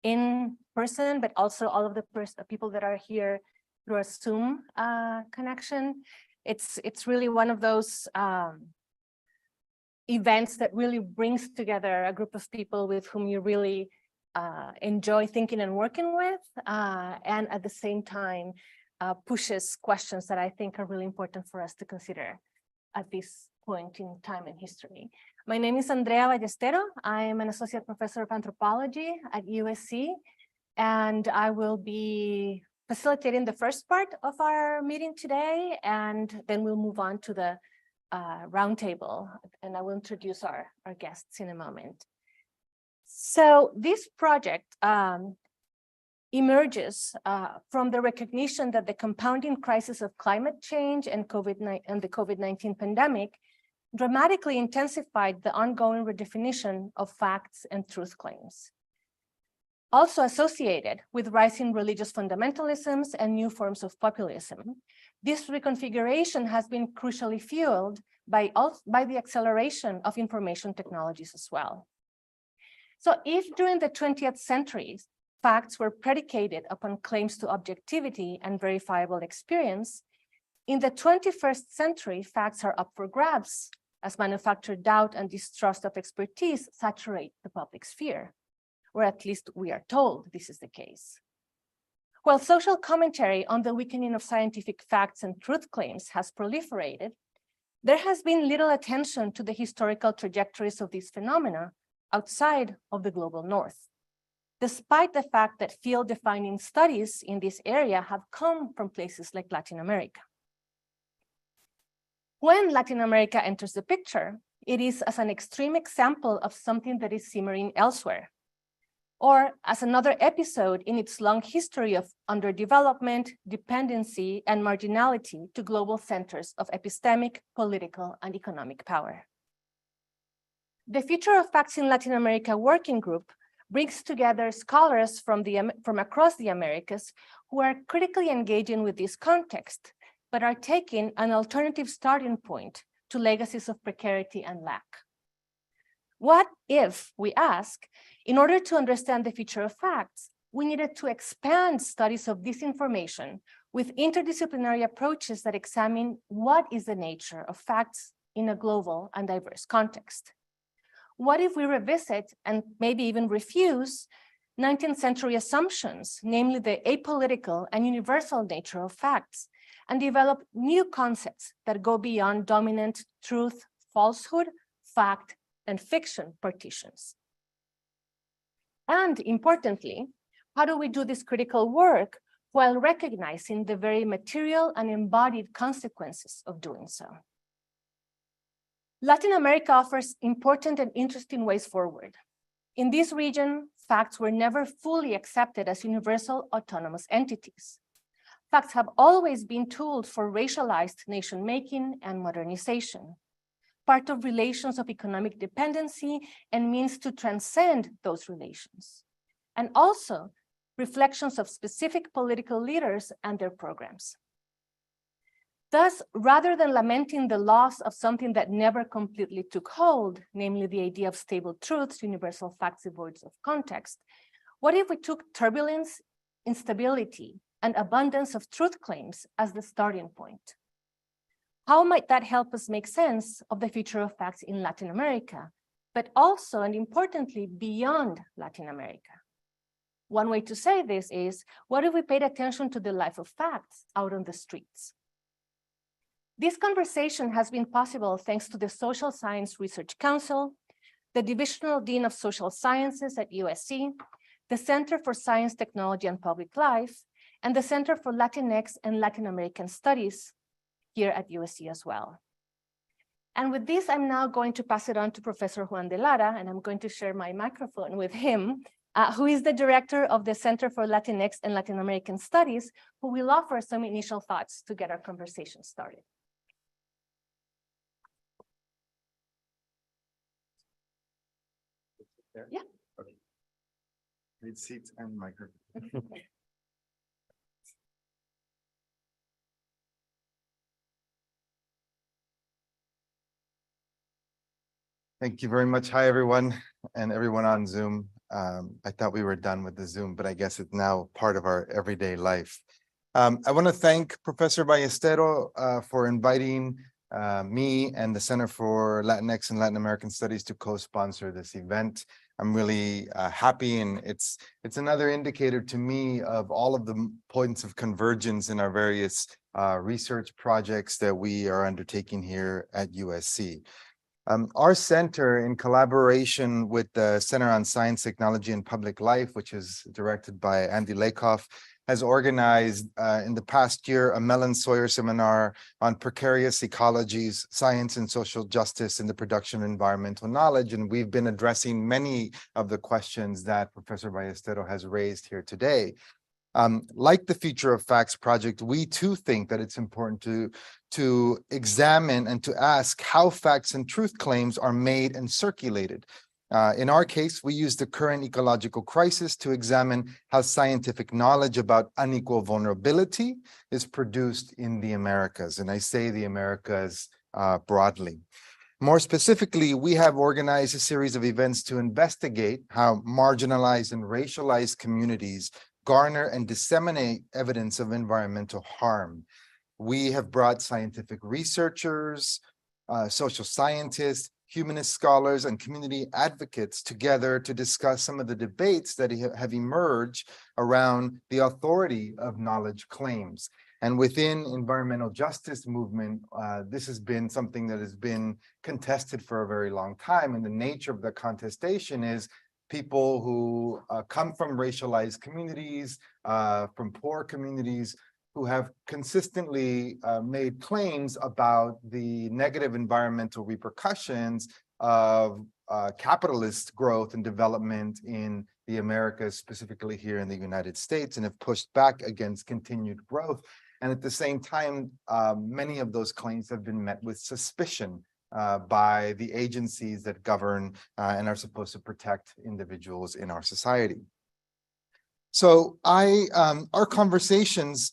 in person, but also all of the people that are here through a Zoom connection. It's really one of those events that really brings together a group of people with whom you really enjoy thinking and working with, and at the same time pushes questions that I think are really important for us to consider at this point in time in history. My name is Andrea Ballestero. I am an associate professor of anthropology at USC, and I will be facilitating the first part of our meeting today, and then we'll move on to the roundtable, and I will introduce our guests in a moment. So this project emerges from the recognition that the compounding crisis of climate change and the COVID-19 pandemic dramatically intensified the ongoing redefinition of facts and truth claims. Also associated with rising religious fundamentalisms and new forms of populism, this reconfiguration has been crucially fueled by the acceleration of information technologies as well. So if during the 20th century, facts were predicated upon claims to objectivity and verifiable experience, in the 21st century, facts are up for grabs as manufactured doubt and distrust of expertise saturate the public sphere, or at least we are told this is the case. While social commentary on the weakening of scientific facts and truth claims has proliferated, there has been little attention to the historical trajectories of these phenomena outside of the global north, despite the fact that field-defining studies in this area have come from places like Latin America. When Latin America enters the picture, it is as an extreme example of something that is simmering elsewhere, or as another episode in its long history of underdevelopment, dependency, and marginality to global centers of epistemic, political, and economic power. The Future of Facts in Latin America Working Group brings together scholars from across the Americas who are critically engaging with this context, but are taking an alternative starting point to legacies of precarity and lack. What if, we ask, in order to understand the future of facts, we needed to expand studies of this information with interdisciplinary approaches that examine what is the nature of facts in a global and diverse context? What if we revisit and maybe even refuse 19th century assumptions, namely the apolitical and universal nature of facts, and develop new concepts that go beyond dominant truth, falsehood, fact, and fiction partitions? And importantly, how do we do this critical work while recognizing the very material and embodied consequences of doing so? Latin America offers important and interesting ways forward. In this region, facts were never fully accepted as universal autonomous entities. Facts have always been tools for racialized nation-making and modernization, part of relations of economic dependency and means to transcend those relations, and also reflections of specific political leaders and their programs. Thus, rather than lamenting the loss of something that never completely took hold, namely the idea of stable truths, universal facts devoid of context, what if we took turbulence, instability, and abundance of truth claims as the starting point? How might that help us make sense of the future of facts in Latin America, but also, and importantly, beyond Latin America? One way to say this is, what if we paid attention to the life of facts out on the streets? This conversation has been possible thanks to the Social Science Research Council, the Divisional Dean of Social Sciences at USC, the Center for Science, Technology, and Public Life, and the Center for Latinx and Latin American Studies here at USC as well. And with this, I'm now going to pass it on to Professor Juan de Lara, and I'm going to share my microphone with him, who is the director of the Center for Latinx and Latin American Studies, who will offer some initial thoughts to get our conversation started. There? Yeah. Okay. Need seats and microphone. Thank you very much. Hi, everyone, and everyone on Zoom. I thought we were done with the Zoom, but I guess it's now part of our everyday life. I want to thank Professor Ballestero for inviting me and the Center for Latinx and Latin American Studies to co-sponsor this event. I'm really happy, and it's another indicator to me of all of the points of convergence in our various research projects that we are undertaking here at USC. Our center, in collaboration with the Center on Science, Technology, and Public Life, which is directed by Andy Lakoff, has organized in the past year a Mellon Sawyer seminar on precarious ecologies, science and social justice in the production of environmental knowledge. And we've been addressing many of the questions that Professor Ballestero has raised here today. Like the Future of Facts project, we too think that it's important to examine and to ask how facts and truth claims are made and circulated. In our case, we use the current ecological crisis to examine how scientific knowledge about unequal vulnerability is produced in the Americas. And I say the Americas broadly. More specifically, we have organized a series of events to investigate how marginalized and racialized communities garner and disseminate evidence of environmental harm. We have brought scientific researchers, social scientists, humanist scholars, and community advocates together to discuss some of the debates that have emerged around the authority of knowledge claims. And within environmental justice movement, this has been something that has been contested for a very long time. And the nature of the contestation is people who come from racialized communities, from poor communities, who have consistently made claims about the negative environmental repercussions of capitalist growth and development in the Americas, specifically here in the United States, and have pushed back against continued growth. And at the same time, many of those claims have been met with suspicion by the agencies that govern and are supposed to protect individuals in our society. So our conversations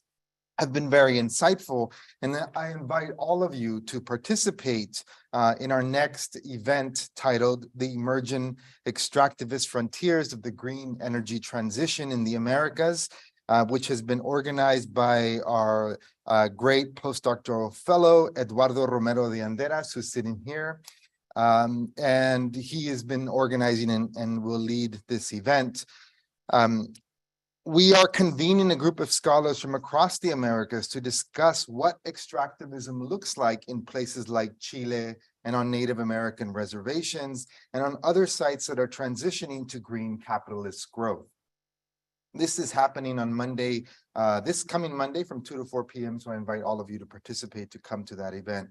have been very insightful, and I invite all of you to participate in our next event titled The Emerging Extractivist Frontiers of the Green Energy Transition in the Americas, which has been organized by our great postdoctoral fellow, Eduardo Romero de Anderas, who's sitting here. And he has been organizing and will lead this event. We are convening a group of scholars from across the Americas to discuss what extractivism looks like in places like Chile and on Native American reservations and on other sites that are transitioning to green capitalist growth. This is happening on Monday, this coming Monday from 2 to 4 p.m. So I invite all of you to participate, to come to that event.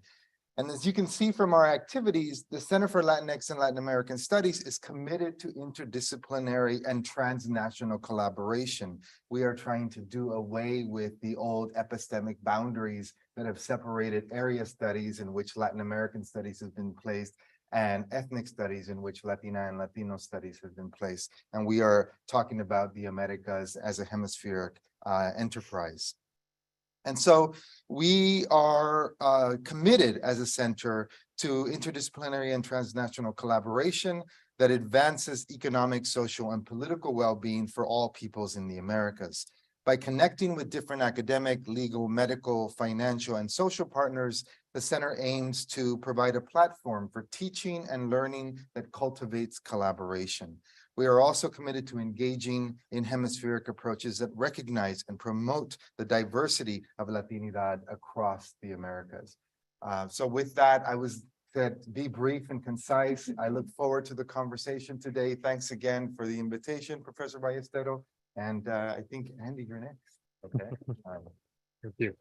And as you can see from our activities, the Center for Latinx and Latin American Studies is committed to interdisciplinary and transnational collaboration. We are trying to do away with the old epistemic boundaries that have separated area studies in which Latin American studies have been placed and ethnic studies in which Latina and Latino studies have been placed. And we are talking about the Americas as a hemispheric enterprise. And so we are committed as a center to interdisciplinary and transnational collaboration that advances economic, social, and political well-being for all peoples in the Americas. By connecting with different academic, legal, medical, financial, and social partners, the center aims to provide a platform for teaching and learning that cultivates collaboration. We are also committed to engaging in hemispheric approaches that recognize and promote the diversity of Latinidad across the Americas. So with that, I was said, be brief and concise. I look forward to the conversation today. Thanks again for the invitation, Professor Ballestero. And I think, Andy, you're next. Okay. Thank you.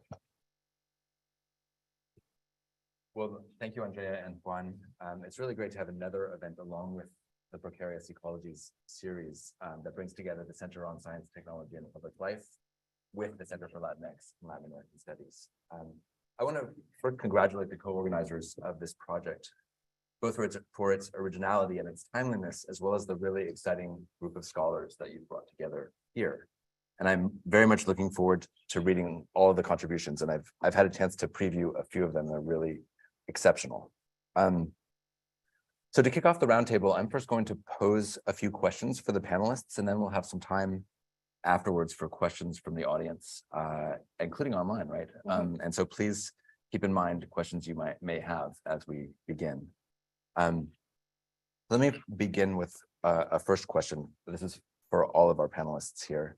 Well, thank you, Andrea and Juan. It's really great to have another event along with the Precarious Ecologies series that brings together the Center on Science, Technology, and Public Life with the Center for Latinx and Latin American Studies. I want to first congratulate the co-organizers of this project, both for its originality and its timeliness, as well as the really exciting group of scholars that you've brought together here. And I'm very much looking forward to reading all of the contributions, and I've had a chance to preview a few of them. They're really exceptional. So to kick off the roundtable, I'm first going to pose a few questions for the panelists, and then we'll have some time afterwards for questions from the audience, including online, right? And so please keep in mind questions you may have as we begin. Let me begin with a first question. This is for all of our panelists here.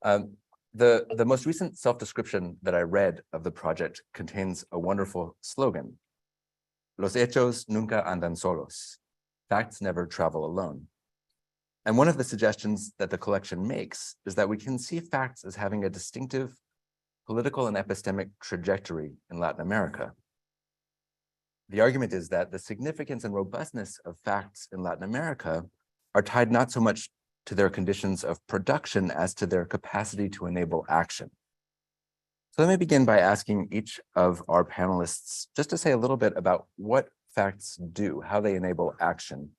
The most recent self-description that I read of the project contains a wonderful slogan: Los hechos nunca andan solos. Facts never travel alone. And one of the suggestions that the collection makes is that we can see facts as having a distinctive political and epistemic trajectory in Latin America. The argument is that the significance and robustness of facts in Latin America are tied not so much to their conditions of production as to their capacity to enable action. So let me begin by asking each of our panelists just to say a little bit about what facts do, how they enable action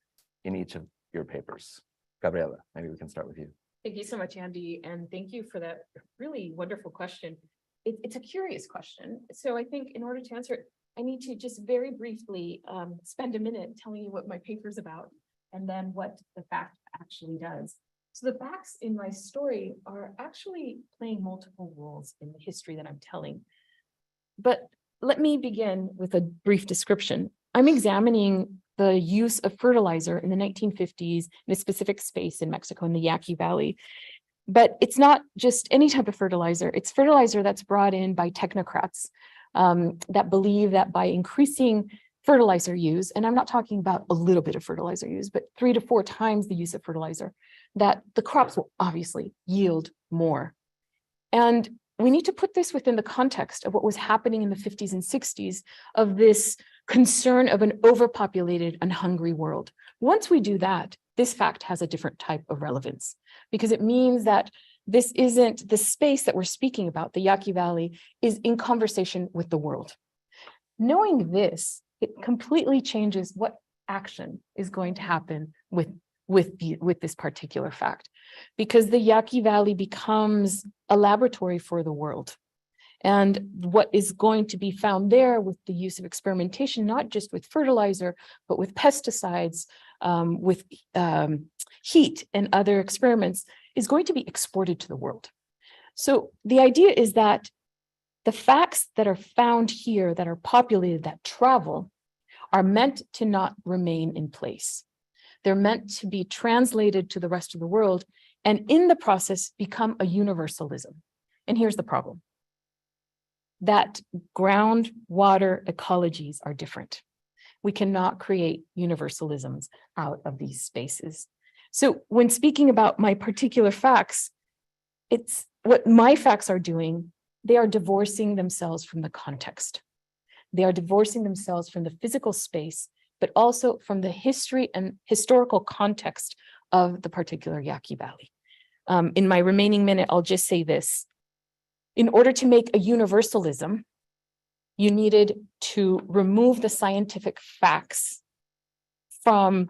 in each of your papers. Gabriela, maybe we can start with you. Thank you so much, Andy, and thank you for that really wonderful question. It's a curious question. So I think in order to answer it, I need to just very briefly spend a minute telling you what my paper's about and then what the fact actually does. So the facts in my story are actually playing multiple roles in the history that I'm telling. But let me begin with a brief description. I'm examining the use of fertilizer in the 1950s in a specific space in Mexico in the Yaqui Valley. But it's not just any type of fertilizer. It's fertilizer that's brought in by technocrats that believe that by increasing fertilizer use, and I'm not talking about a little bit of fertilizer use, but 3 to 4 times the use of fertilizer, that the crops will obviously yield more. And we need to put this within the context of what was happening in the 50s and 60s of this concern of an overpopulated and hungry world. Once we do that, this fact has a different type of relevance because it means that this isn't the space that we're speaking about, the Yaqui Valley, is in conversation with the world. Knowing this, it completely changes what action is going to happen with this particular fact, because the Yaqui Valley becomes a laboratory for the world. And what is going to be found there with the use of experimentation, not just with fertilizer, but with pesticides, with heat and other experiments, is going to be exported to the world. So the idea is that the facts that are found here, that are populated, that travel, are meant to not remain in place. They're meant to be translated to the rest of the world and in the process become a universalism. And here's the problem. That groundwater ecologies are different. We cannot create universalisms out of these spaces. So when speaking about my particular facts, it's what my facts are doing. They are divorcing themselves from the context. They are divorcing themselves from the physical space, but also from the history and historical context of the particular Yaqui Valley. In my remaining minute, I'll just say this. In order to make a universalism, you needed to remove the scientific facts from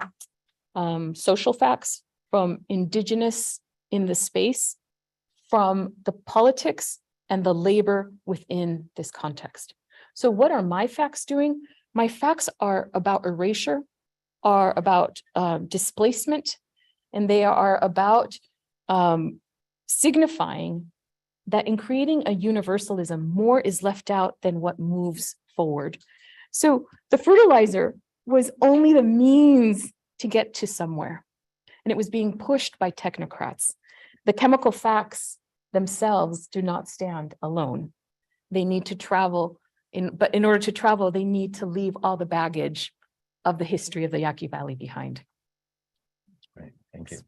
social facts, from indigenous in the space, from the politics and the labor within this context. So what are my facts doing? My facts are about erasure, are about displacement, and they are about signifying that in creating a universalism, more is left out than what moves forward. So the fertilizer was only the means to get to somewhere, and it was being pushed by technocrats. The chemical facts themselves do not stand alone. They need to travel, but in order to travel, they need to leave all the baggage of the history of the Yaqui Valley behind. Great, thank you.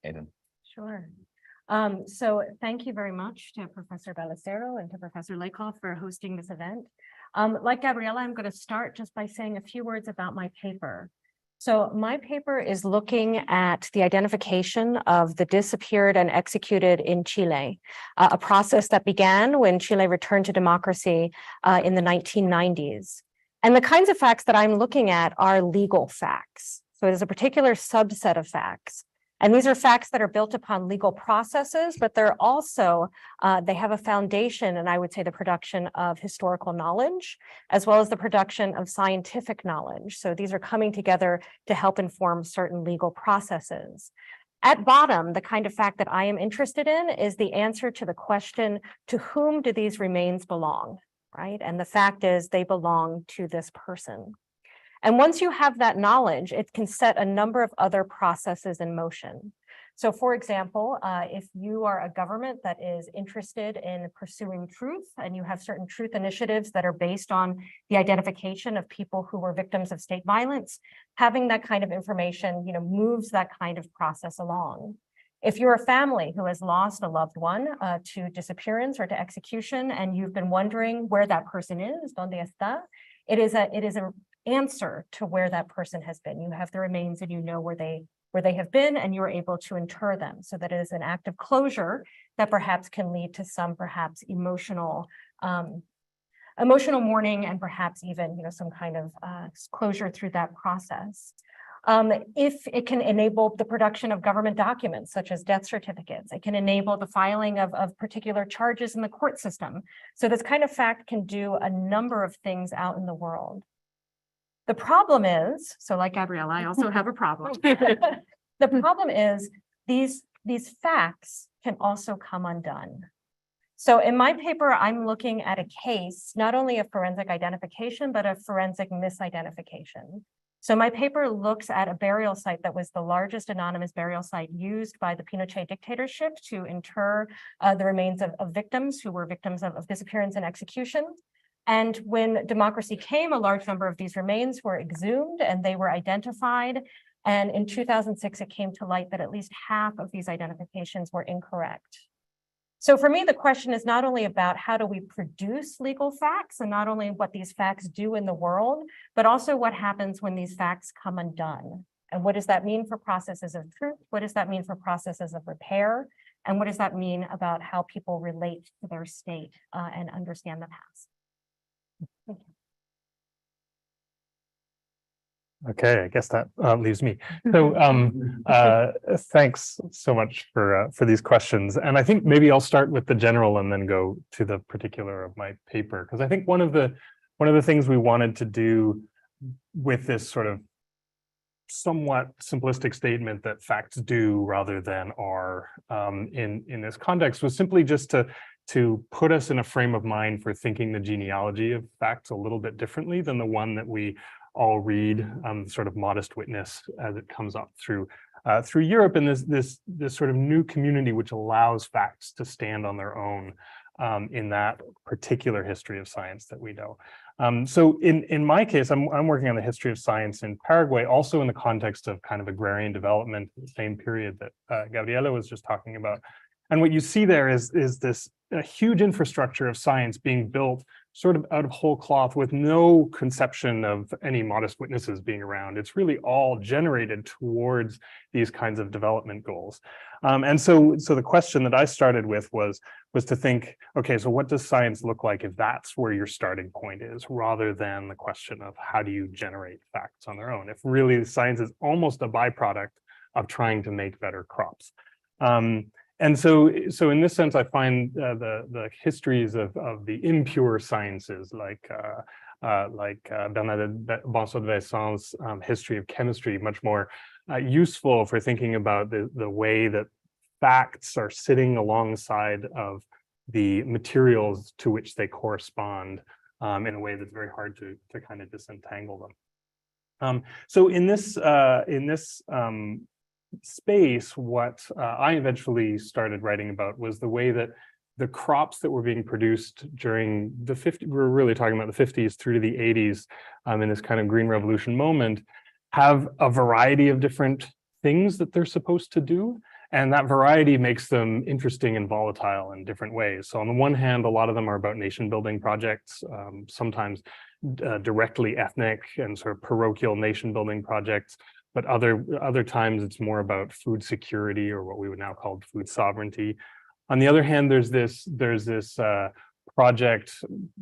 Aidan. Sure. So thank you very much to Professor Ballestero and to Professor Lakoff for hosting this event. Like Gabriela, I'm going to start just by saying a few words about my paper. So my paper is looking at the identification of the disappeared and executed in Chile, a process that began when Chile returned to democracy in the 1990s. And the kinds of facts that I'm looking at are legal facts. So there's a particular subset of facts And these are facts that are built upon legal processes, but they're also, they have a foundation, and I would say the production of historical knowledge, as well as the production of scientific knowledge. So these are coming together to help inform certain legal processes. At bottom, the kind of fact that I am interested in is the answer to the question, to whom do these remains belong, right? And the fact is they belong to this person. And once you have that knowledge, it can set a number of other processes in motion. So for example, if you are a government that is interested in pursuing truth and you have certain truth initiatives that are based on the identification of people who were victims of state violence, having that kind of information, moves that kind of process along. If you're a family who has lost a loved one to disappearance or to execution, and you've been wondering where that person is, ¿dónde está? It is an answer to where that person has been. You have the remains and you know where they have been, and you are able to inter them, so that it is an act of closure that perhaps can lead to some perhaps emotional mourning, and perhaps even some kind of closure through that process. If it can enable the production of government documents such as death certificates, it can enable the filing of particular charges in the court system. So this kind of fact can do a number of things out in the world. The problem is, so like Gabriella, I also have a problem. The problem is these facts can also come undone. So in my paper, I'm looking at a case, not only of forensic identification, but of forensic misidentification. So my paper looks at a burial site that was the largest anonymous burial site used by the Pinochet dictatorship to inter the remains of victims who were victims of disappearance and execution. And when democracy came, a large number of these remains were exhumed and they were identified. And in 2006, it came to light that at least half of these identifications were incorrect. So for me, the question is not only about how do we produce legal facts, and not only what these facts do in the world, but also what happens when these facts come undone. And what does that mean for processes of truth? What does that mean for processes of repair? And what does that mean about how people relate to their state and understand the past? Thank you. Okay, I guess that leaves me. So thanks so much for these questions. And I think maybe I'll start with the general and then go to the particular of my paper, because I think one of the things we wanted to do with this sort of somewhat simplistic statement that facts do rather than are in this context was simply just to put us in a frame of mind for thinking the genealogy of facts a little bit differently than the one that we all read, sort of modest witness as it comes up through Europe, and this sort of new community which allows facts to stand on their own in that particular history of science that we know. So in my case, I'm working on the history of science in Paraguay, also in the context of kind of agrarian development, the same period that Gabriela was just talking about. And what you see there is this a huge infrastructure of science being built sort of out of whole cloth with no conception of any modest witnesses being around. It's really all generated towards these kinds of development goals. And so the question that I started with was to think, okay, so what does science look like if that's where your starting point is, rather than the question of how do you generate facts on their own? If really science is almost a byproduct of trying to make better crops. And so in this sense, I find the histories of the impure sciences, like Bernadette Bonson-Vincent's history of chemistry, much more useful for thinking about the way that facts are sitting alongside of the materials to which they correspond in a way that's very hard to kind of disentangle them. So in this space, what I eventually started writing about was the way that the crops that were being produced during the 50s, we're really talking about the 50s through to the 80s, in this kind of green revolution moment, have a variety of different things that they're supposed to do. And that variety makes them interesting and volatile in different ways. So on the one hand, a lot of them are about nation building projects, sometimes directly ethnic and sort of parochial nation building projects. But other times it's more about food security, or what we would now call food sovereignty. On the other hand, there's this project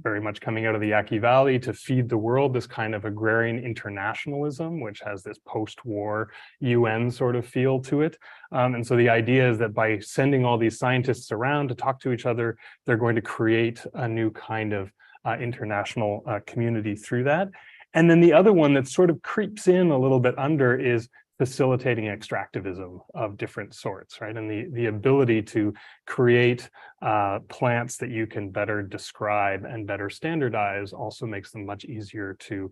very much coming out of the Yaqui Valley to feed the world, this kind of agrarian internationalism, which has this post-war UN sort of feel to it. And so the idea is that by sending all these scientists around to talk to each other, they're going to create a new kind of international community through that. And then the other one that sort of creeps in a little bit under is facilitating extractivism of different sorts, right? And the ability to create plants that you can better describe and better standardize also makes them much easier to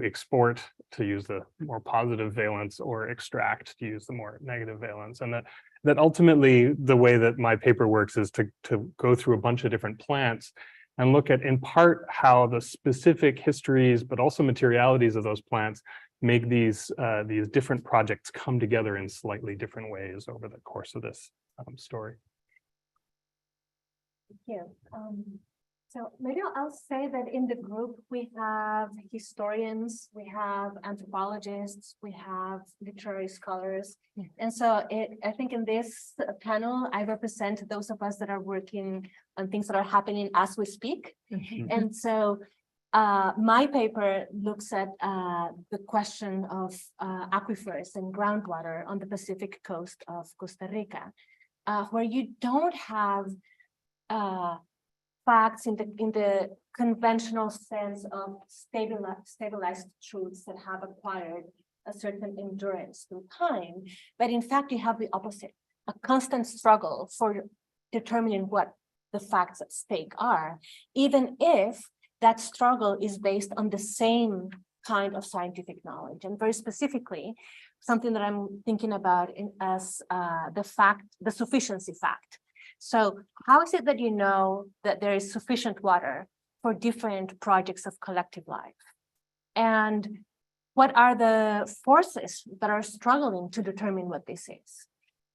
export, to use the more positive valence, or extract, to use the more negative valence. And that ultimately the way that my paper works is to go through a bunch of different plants and look at, in part, how the specific histories, but also materialities of those plants make these different projects come together in slightly different ways over the course of this story. Thank you. So maybe I'll say that in the group, we have historians, we have anthropologists, we have literary scholars. And so I think in this panel, I represent those of us that are working on things that are happening as we speak. And so my paper looks at the question of aquifers and groundwater on the Pacific coast of Costa Rica, where you don't have facts in the conventional sense of stabilized truths that have acquired a certain endurance through time. But in fact, you have the opposite, a constant struggle for determining what the facts at stake are, even if that struggle is based on the same kind of scientific knowledge. And very specifically, something that I'm thinking about as the sufficiency fact. So how is it that you know that there is sufficient water for different projects of collective life? And what are the forces that are struggling to determine what this is?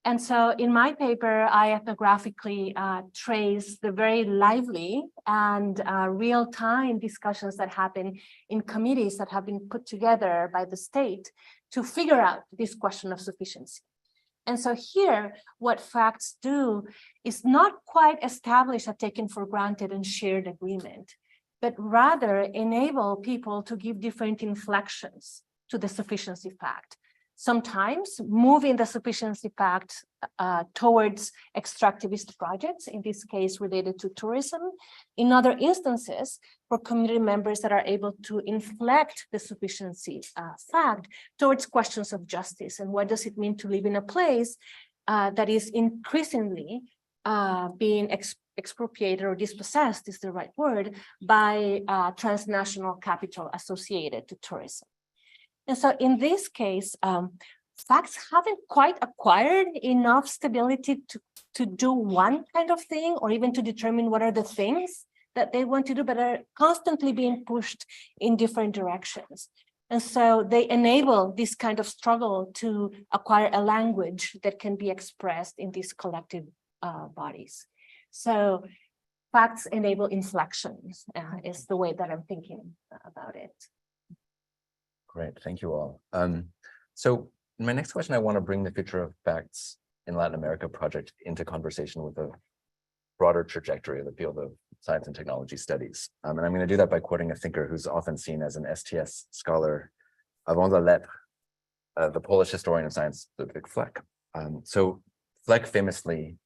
And so in my paper, I ethnographically trace the very lively and real-time discussions that happen in committees that have been put together by the state to figure out this question of sufficiency. And so here, what facts do is not quite establish a taken for granted and shared agreement, but rather enable people to give different inflections to the sufficiency fact. Sometimes moving the sufficiency fact towards extractivist projects, in this case related to tourism. In other instances, for community members that are able to inflect the sufficiency fact towards questions of justice and what does it mean to live in a place that is increasingly being expropriated or dispossessed is the right word by transnational capital associated to tourism. And so in this case, facts haven't quite acquired enough stability to do one kind of thing or even to determine what are the things that they want to do, but are constantly being pushed in different directions. And so they enable this kind of struggle to acquire a language that can be expressed in these collective bodies. So facts enable inflections is the way that I'm thinking about it. Great, thank you all. So in my next question, I want to bring the future of facts in Latin America project into conversation with a broader trajectory of the field of science and technology studies. And I'm going to do that by quoting a thinker who's often seen as an STS scholar, avant la lettre, the Polish historian of science, Ludwig Fleck. So Fleck famously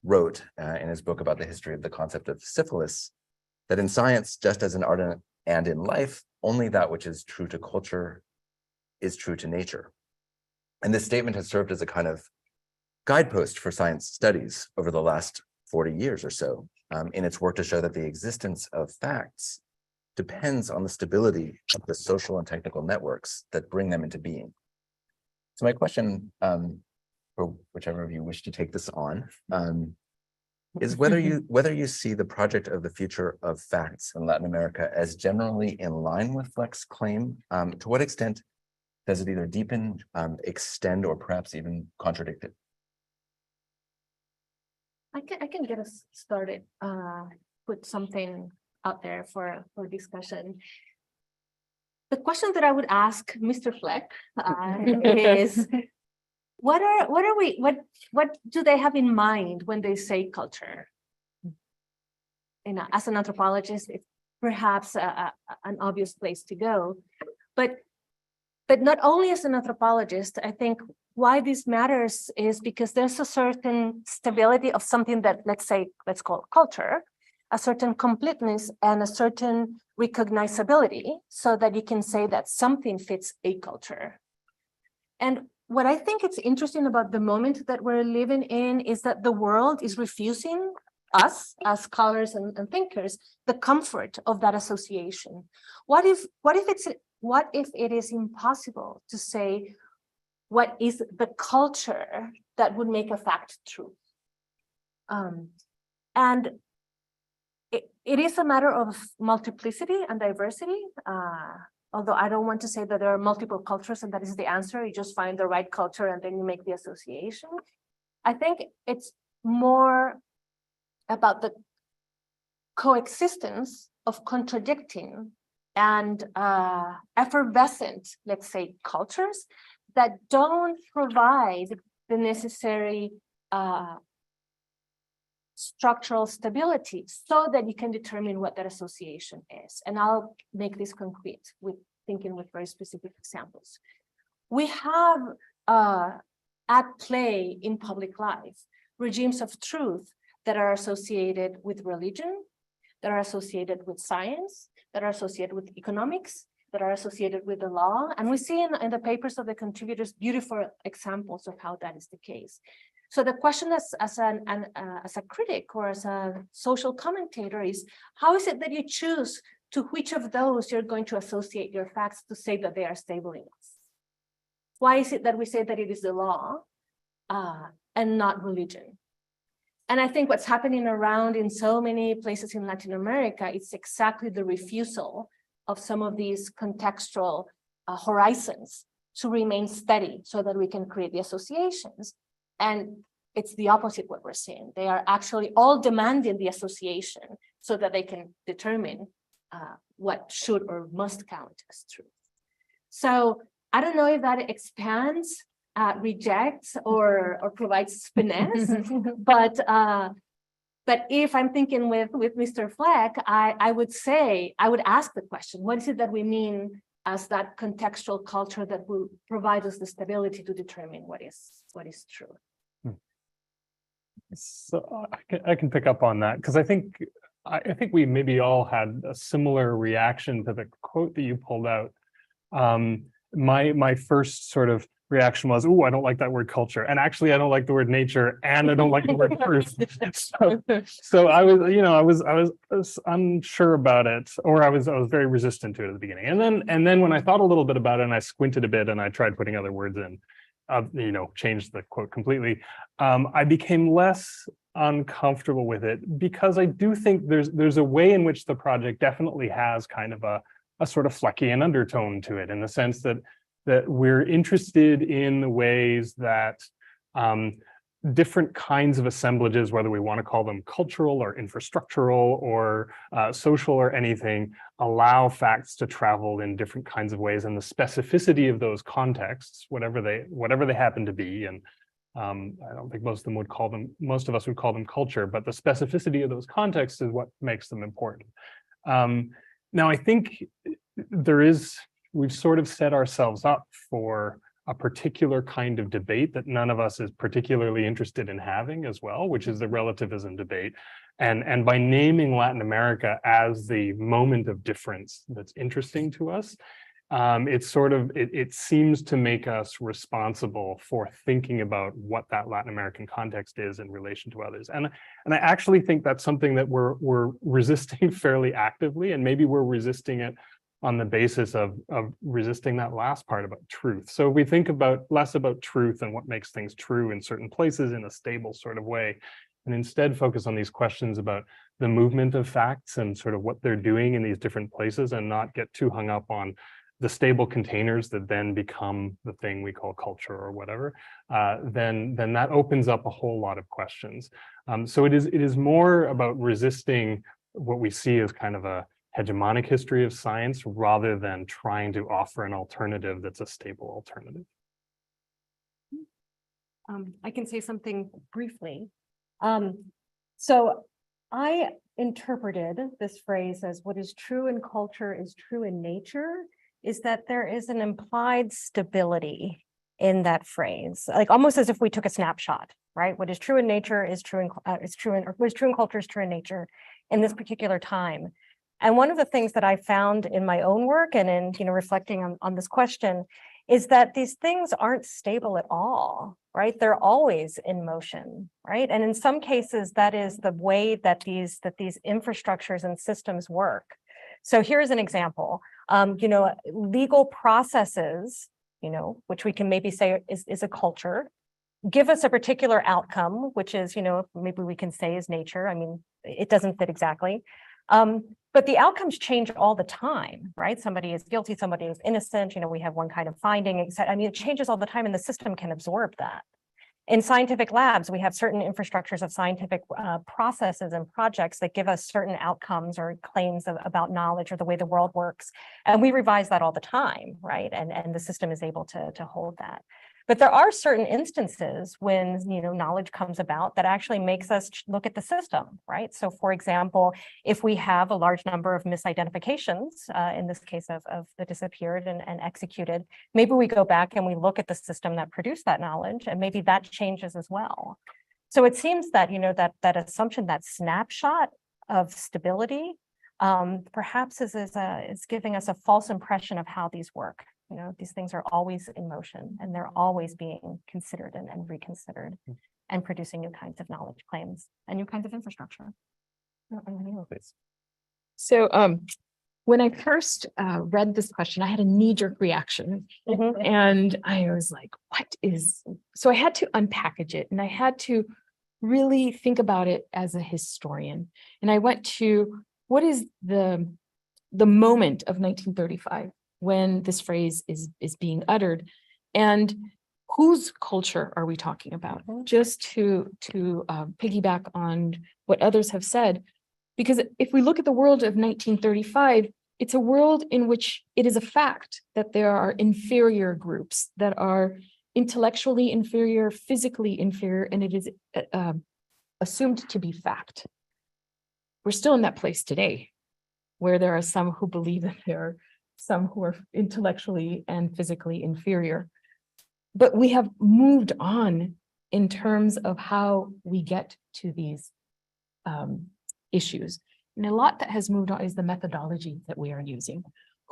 wrote in his book about the history of the concept of syphilis, that in science, just as in art and in life, only that which is true to culture is true to nature. And this statement has served as a kind of guidepost for science studies over the last 40 years or so, in its work to show that the existence of facts depends on the stability of the social and technical networks that bring them into being. So my question, for whichever of you wish to take this on, is whether you see the project of the future of facts in Latin America as generally in line with Fleck's claim. To what extent does it either deepen, extend, or perhaps even contradict it? I can get us started, put something out there for discussion. The question that I would ask Mr. Fleck is, what do they have in mind when they say culture? as an anthropologist, it's perhaps an obvious place to go. But not only as an anthropologist, I think why this matters is because there's a certain stability of something that, let's call culture, a certain completeness and a certain recognizability, so that you can say that something fits a culture. And what I think it's interesting about the moment that we're living in is that the world is refusing us as scholars and thinkers the comfort of that association. What if it is impossible to say what is the culture that would make a fact true? And it is a matter of multiplicity and diversity. Although I don't want to say that there are multiple cultures and that is the answer. You just find the right culture and then you make the association. I think it's more about the coexistence of contradicting and effervescent, let's say, cultures that don't provide the necessary structural stability so that you can determine what that association is. And I'll make this concrete with thinking with very specific examples. We have at play in public life regimes of truth that are associated with religion, that are associated with science, that are associated with economics, that are associated with the law. And we see in the papers of the contributors beautiful examples of how that is the case. So the question as a critic or as a social commentator is, how is it that you choose to which of those you're going to associate your facts to say that they are stable enough? Why is it that we say that it is the law and not religion? And I think what's happening around in so many places in Latin America, it's exactly the refusal of some of these contextual horizons to remain steady so that we can create the associations. And it's the opposite what we're seeing. They are actually all demanding the association so that they can determine what should or must count as truth. So I don't know if that expands, rejects, or provides finesse, but if I'm thinking with Mr. Fleck, I would ask the question, what is it that we mean as that contextual culture that will provide us the stability to determine what is true? So I can pick up on that, because I think we maybe all had a similar reaction to the quote that you pulled out. My first sort of reaction was, "Oh, I don't like that word culture," and actually I don't like the word nature, and I don't like the word truth. So I was unsure about it, or I was very resistant to it at the beginning. And then when I thought a little bit about it and I squinted a bit and I tried putting other words in, changed the quote completely, I became less uncomfortable with it, because I do think there's a way in which the project definitely has kind of a sort of Fleckian undertone to it, in the sense that we're interested in the ways that different kinds of assemblages, whether we want to call them cultural or infrastructural or social or anything, allow facts to travel in different kinds of ways, and the specificity of those contexts, whatever they happen to be, and I don't think most of us would call them culture, but the specificity of those contexts is what makes them important. Now, I think we've sort of set ourselves up for a particular kind of debate that none of us is particularly interested in having as well, which is the relativism debate. And by naming Latin America as the moment of difference that's interesting to us, it seems to make us responsible for thinking about what that Latin American context is in relation to others. And I actually think that's something that we're resisting fairly actively, and maybe we're resisting it on the basis of resisting that last part about truth. So we think less about truth and what makes things true in certain places in a stable sort of way, and instead focus on these questions about the movement of facts and sort of what they're doing in these different places, and not get too hung up on the stable containers that then become the thing we call culture or whatever. Then that opens up a whole lot of questions. So it is more about resisting what we see as kind of a hegemonic history of science, rather than trying to offer an alternative that's a stable alternative. I can say something briefly. So I interpreted this phrase as what is true in culture is true in nature, is that there is an implied stability in that phrase, like almost as if we took a snapshot, right? What is true in nature is true in or what is true in culture is true in nature in this particular time. And one of the things that I found in my own work and in reflecting on this question is that these things aren't stable at all, right? They're always in motion, right? And in some cases, that is the way that these infrastructures and systems work. So here's an example. Legal processes, which we can maybe say is a culture, give us a particular outcome, which is, maybe we can say is nature. I mean, it doesn't fit exactly. But the outcomes change all the time, right? Somebody is guilty, somebody is innocent, we have one kind of finding, etc. I mean, it changes all the time and the system can absorb that. In scientific labs, we have certain infrastructures of scientific processes and projects that give us certain outcomes or claims about knowledge or the way the world works. And we revise that all the time, right? And the system is able to hold that. But there are certain instances when, knowledge comes about that actually makes us look at the system, right? So for example, if we have a large number of misidentifications, in this case of the disappeared and executed, maybe we go back and we look at the system that produced that knowledge and maybe that changes as well. So it seems that, that assumption, that snapshot of stability, perhaps is giving us a false impression of how these work. These things are always in motion and they're always being considered and reconsidered and producing new kinds of knowledge claims and new kinds of infrastructure. So when I first read this question, I had a knee-jerk reaction. And I was like, so I had to unpackage it and I had to really think about it as a historian. And I went to, what is the moment of 1935? When this phrase is being uttered, and whose culture are we talking about? Just to piggyback on what others have said, because if we look at the world of 1935, it's a world in which it is a fact that there are inferior groups that are intellectually inferior, physically inferior, and it is assumed to be fact. We're still in that place today, where there are some who believe that there are some who are intellectually and physically inferior. But we have moved on in terms of how we get to these issues. And a lot that has moved on is the methodology that we are using.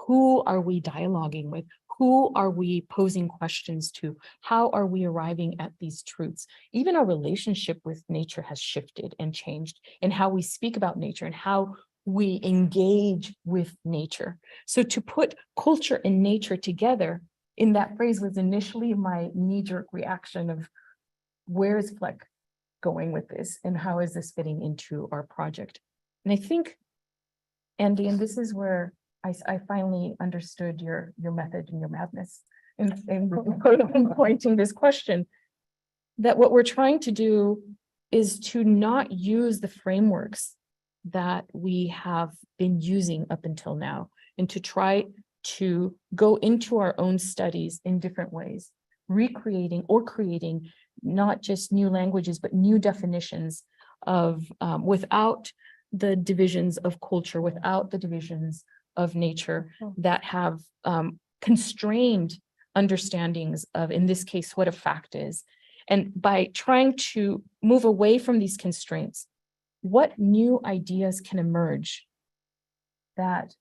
Who are we dialoguing with? Who are we posing questions to? How are we arriving at these truths? Even our relationship with nature has shifted and changed, and how we speak about nature and how we engage with nature. So to put culture and nature together in that phrase was initially my knee-jerk reaction of where is Fleck going with this and how is this fitting into our project? And I think, Andy, and this is where I finally understood your method and your madness in pointing this question, that what we're trying to do is to not use the frameworks that we have been using up until now, and to try to go into our own studies in different ways, recreating or creating not just new languages, but new definitions of, without the divisions of culture, without the divisions of nature that have constrained understandings of, in this case, what a fact is. And by trying to move away from these constraints, what new ideas can emerge that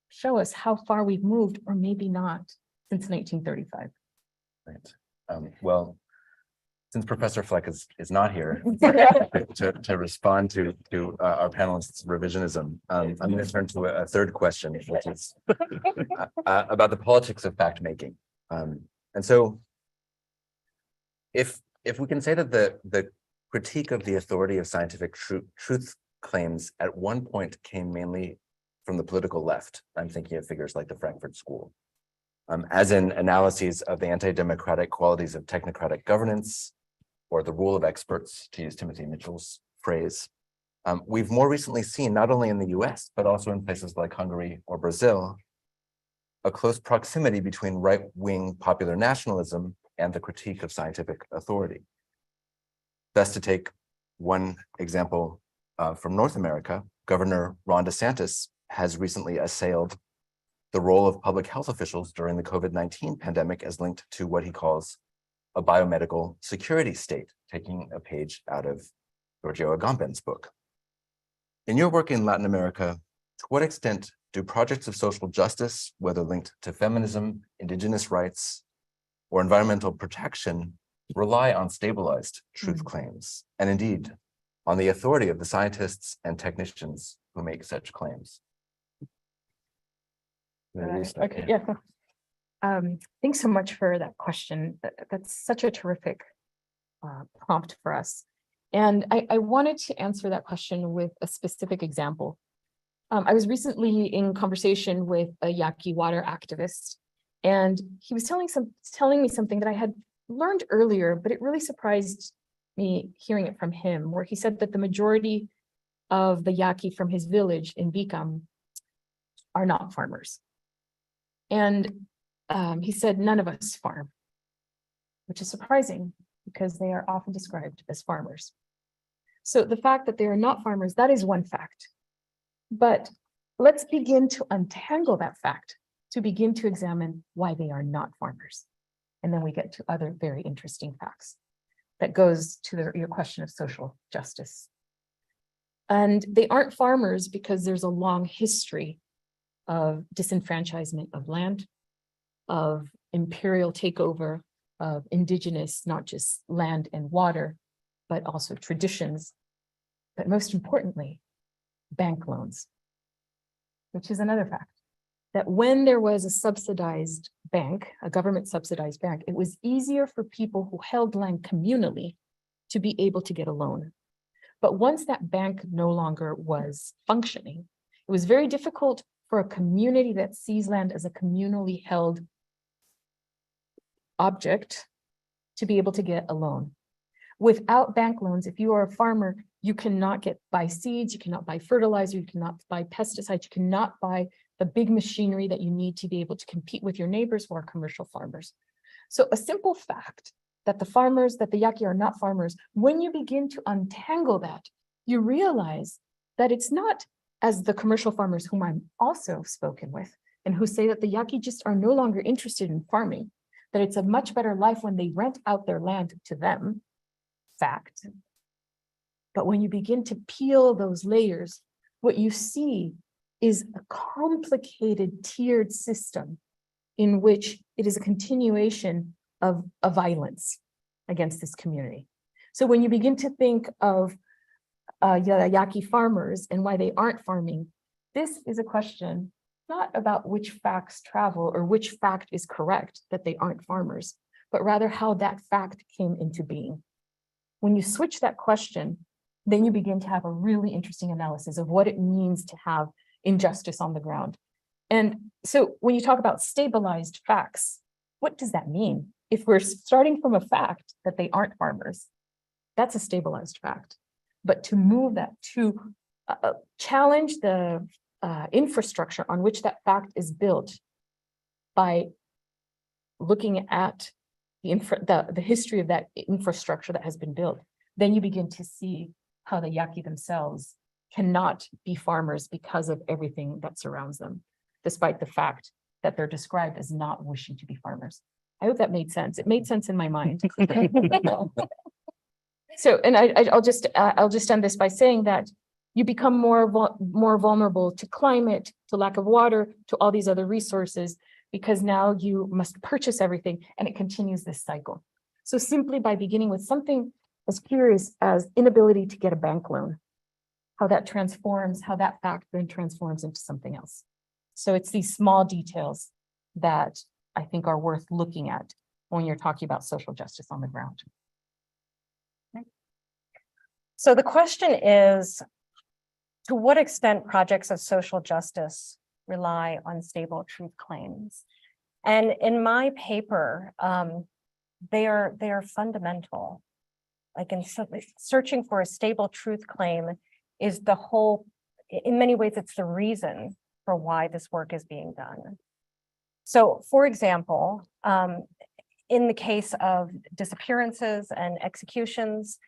show us how far we've moved, or maybe not, since 1935? Right. Well, since Professor Fleck is not here to respond to our panelists' revisionism, I'm going to turn to a third question, which is about the politics of fact making. And so, if we can say that the critique of the authority of scientific truth claims at one point came mainly from the political left, I'm thinking of figures like the Frankfurt School, as in analyses of the anti-democratic qualities of technocratic governance, or the rule of experts, to use Timothy Mitchell's phrase. We've more recently seen, not only in the US, but also in places like Hungary or Brazil, a close proximity between right-wing popular nationalism and the critique of scientific authority. Best to take one example From North America, Governor Ron DeSantis has recently assailed the role of public health officials during the COVID-19 pandemic as linked to what he calls a biomedical security state, taking a page out of Giorgio Agamben's book. In your work in Latin America, to what extent do projects of social justice, whether linked to feminism, indigenous rights, or environmental protection, rely on stabilized truth claims, and indeed, on the authority of the scientists and technicians who make such claims? Okay, yeah. Thanks so much for that question. That's such a terrific prompt for us. And I wanted to answer that question with a specific example. I was recently in conversation with a Yaqui water activist, and he was telling me something that I had learned earlier, but it really surprised me hearing it from him, where he said that the majority of the Yaqui from his village in Bicam are not farmers. And he said, none of us farm, which is surprising because they are often described as farmers. So the fact that they are not farmers, that is one fact. But let's begin to untangle that fact to begin to examine why they are not farmers. And then we get to other very interesting facts that goes to your question of social justice. And they aren't farmers because there's a long history of disenfranchisement of land, of imperial takeover of indigenous, not just land and water, but also traditions, but most importantly, bank loans, which is another fact, that when there was a subsidized bank, a government subsidized bank, it was easier for people who held land communally to be able to get a loan. But once that bank no longer was functioning, it was very difficult for a community that sees land as a communally held object to be able to get a loan. Without bank loans, if you are a farmer, you cannot buy seeds, you cannot buy fertilizer, you cannot buy pesticides, you cannot buy the big machinery that you need to be able to compete with your neighbors who are commercial farmers. So a simple fact that the Yaqui are not farmers, when you begin to untangle that, you realize that it's not, as the commercial farmers whom I'm also spoken with, and who say that the Yaqui just are no longer interested in farming, that it's a much better life when they rent out their land to them, fact. But when you begin to peel those layers, what you see is a complicated tiered system in which it is a continuation of a violence against this community. So when you begin to think of Yaqui farmers and why they aren't farming, this is a question not about which facts travel or which fact is correct that they aren't farmers, but rather how that fact came into being. When you switch that question, then you begin to have a really interesting analysis of what it means to have injustice on the ground. And so when you talk about stabilized facts, what does that mean? If we're starting from a fact that they aren't farmers, that's a stabilized fact. But to move that, to challenge the infrastructure on which that fact is built by looking at the history of that infrastructure that has been built, then you begin to see how the Yaqui themselves cannot be farmers because of everything that surrounds them, despite the fact that they're described as not wishing to be farmers. I hope that made sense. It made sense in my mind. So, and I'll just end this by saying that you become more vulnerable to climate, to lack of water, to all these other resources, because now you must purchase everything, and it continues this cycle. So simply by beginning with something as curious as inability to get a bank loan, how that fact then transforms into something else. So it's these small details that I think are worth looking at when you're talking about social justice on the ground. So the question is, to what extent projects of social justice rely on stable truth claims? And in my paper, they are fundamental. Like in searching for a stable truth claim is the whole, in many ways, it's the reason for why this work is being done. So for example, in the case of disappearances and executions,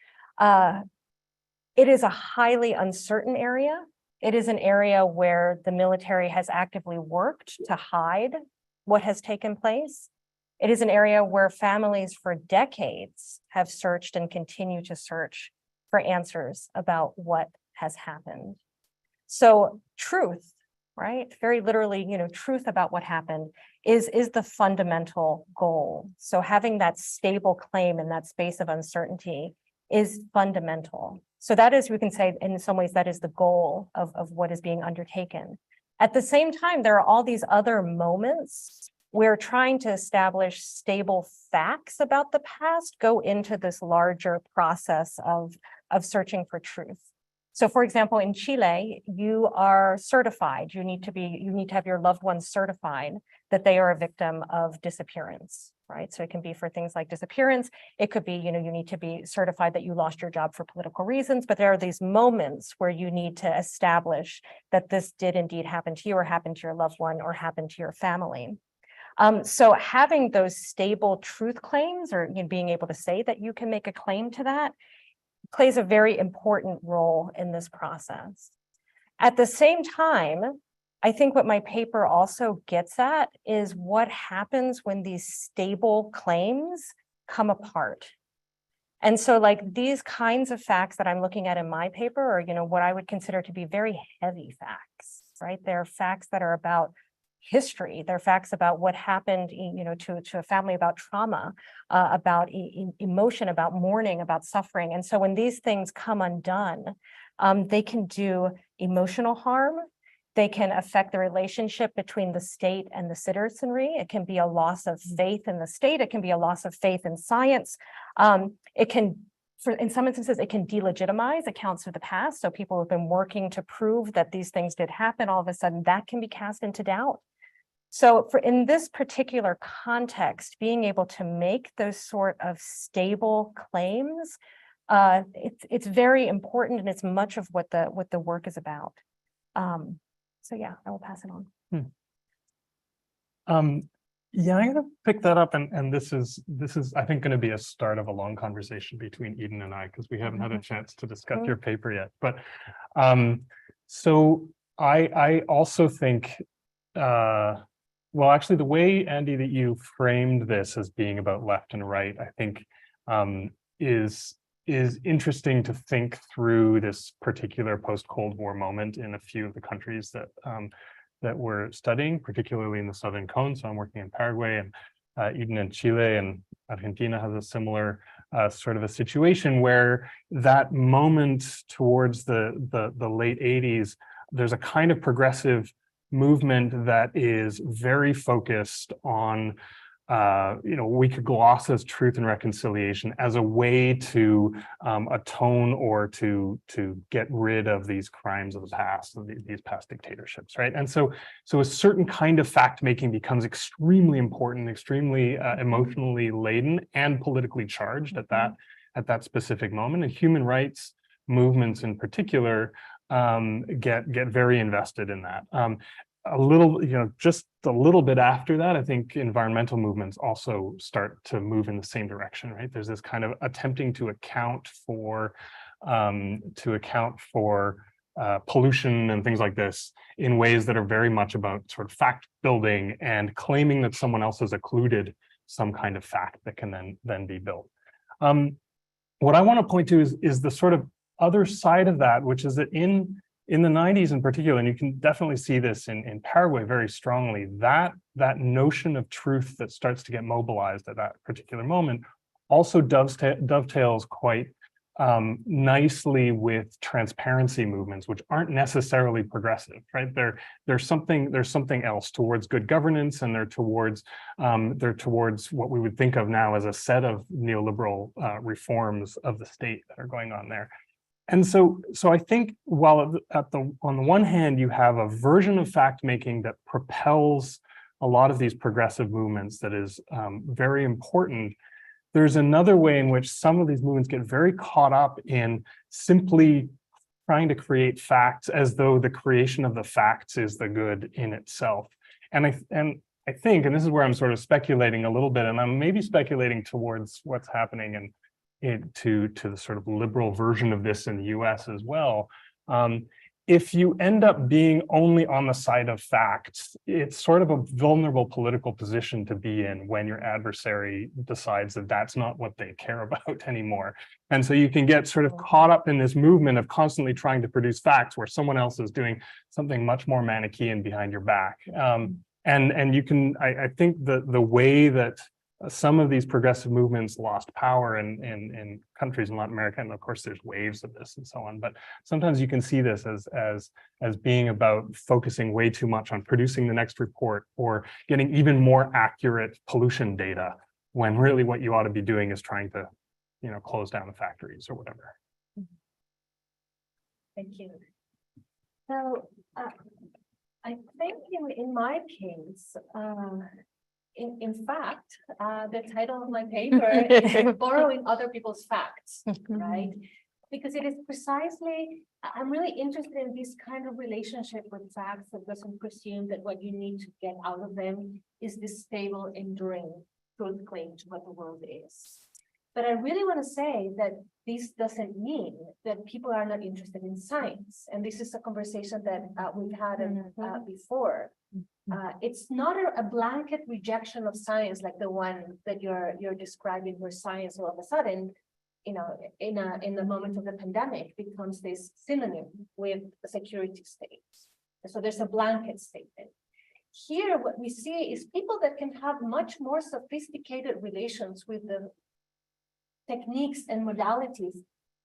It is a highly uncertain area. It is an area where the military has actively worked to hide what has taken place. It is an area where families for decades have searched and continue to search for answers about what has happened. So truth, right? Very literally, truth about what happened is the fundamental goal. So having that stable claim in that space of uncertainty is fundamental. So that is, we can say in some ways, that is the goal of what is being undertaken. At the same time, there are all these other moments where trying to establish stable facts about the past go into this larger process of searching for truth. So for example, in Chile, you are certified, you need to have your loved ones certified that they are a victim of disappearance, right? So it can be for things like disappearance. It could be, you need to be certified that you lost your job for political reasons, but there are these moments where you need to establish that this did indeed happen to you or happen to your loved one or happen to your family. So having those stable truth claims or being able to say that you can make a claim to that plays a very important role in this process. At the same time, I think what my paper also gets at is what happens when these stable claims come apart. And so like these kinds of facts that I'm looking at in my paper are, what I would consider to be very heavy facts, right? They're facts that are about history. They're facts about what happened, to a family, about trauma, about emotion, about mourning, about suffering. And so when these things come undone, they can do emotional harm. They can affect the relationship between the state and the citizenry. It can be a loss of faith in the state. It can be a loss of faith in science. It can, in some instances, it can delegitimize accounts of the past. So people have been working to prove that these things did happen. All of a sudden, that can be cast into doubt. So in this particular context, being able to make those sort of stable claims, it's very important, and it's much of what the work is about. So yeah, I will pass it on. Yeah, I'm gonna pick that up, and this is I think going to be a start of a long conversation between Eden and I, because we haven't had a chance to discuss your paper yet. But so I also think, well, actually, the way, Andy, that you framed this as being about left and right, I think is interesting to think through this particular post-Cold War moment in a few of the countries that we're studying, particularly in the Southern Cone. So I'm working in Paraguay, and Eden in Chile, and Argentina has a similar sort of a situation where that moment towards the late 80s, there's a kind of progressive movement that is very focused on we could gloss as truth and reconciliation as a way to atone or to get rid of these crimes of the past, of these past dictatorships, right? And so a certain kind of fact making becomes extremely important, extremely emotionally laden and politically charged at that specific moment. And human rights movements in particular get very invested in that. A little, just a little bit after that, I think environmental movements also start to move in the same direction, right? There's this kind of attempting to account for pollution and things like this in ways that are very much about sort of fact building and claiming that someone else has occluded some kind of fact that can then be built. What I want to point to is the sort of other side of that, which is that in the 90s in particular, and you can definitely see this in Paraguay very strongly, that notion of truth that starts to get mobilized at that particular moment also dovetails quite nicely with transparency movements, which aren't necessarily progressive, right? There's something else towards good governance, and they're towards what we would think of now as a set of neoliberal reforms of the state that are going on there. And so I think while on the one hand, you have a version of fact making that propels a lot of these progressive movements that is very important, there's another way in which some of these movements get very caught up in simply trying to create facts as though the creation of the facts is the good in itself. And I think, and this is where I'm sort of speculating a little bit, and I'm maybe speculating towards what's happening to the sort of liberal version of this in the US as well. If you end up being only on the side of facts, it's sort of a vulnerable political position to be in when your adversary decides that that's not what they care about anymore. And so you can get sort of caught up in this movement of constantly trying to produce facts where someone else is doing something much more Manichaean behind your back. And you can, I think the way that some of these progressive movements lost power in countries in Latin America, and of course there's waves of this and so on, but sometimes you can see this as being about focusing way too much on producing the next report or getting even more accurate pollution data, when really what you ought to be doing is trying to, you know, close down the factories or whatever. Thank you. So I think in my case, in fact, the title of my paper is Borrowing Other People's Facts, right? Because it is precisely, I'm really interested in this kind of relationship with facts that doesn't presume that what you need to get out of them is this stable, enduring truth claim to what the world is. But I really want to say that this doesn't mean that people are not interested in science. And this is a conversation that we've had before. It's not a blanket rejection of science like the one that you're describing, where science all of a sudden, you know, in the moment of the pandemic becomes this synonym with the security states. So there's a blanket statement. Here, what we see is people that can have much more sophisticated relations with the techniques and modalities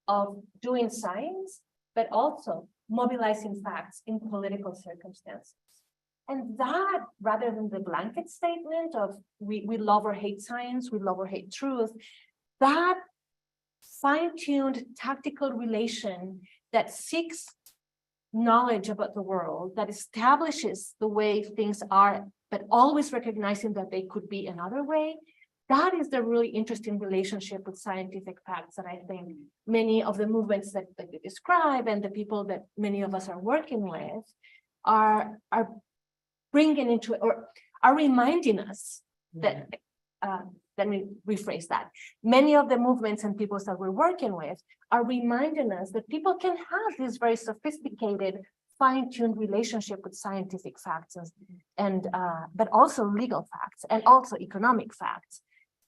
of doing science, but also mobilizing facts in political circumstances. And that, rather than the blanket statement of we love or hate science, we love or hate truth, that fine-tuned tactical relation that seeks knowledge about the world, that establishes the way things are, but always recognizing that they could be another way, that is the really interesting relationship with scientific facts that I think many of the movements that you describe and the people that many of us are working with are bringing into, or are reminding us that, let me rephrase that. Many of the movements and peoples that we're working with are reminding us that people can have this very sophisticated, fine-tuned relationship with scientific facts and but also legal facts and also economic facts.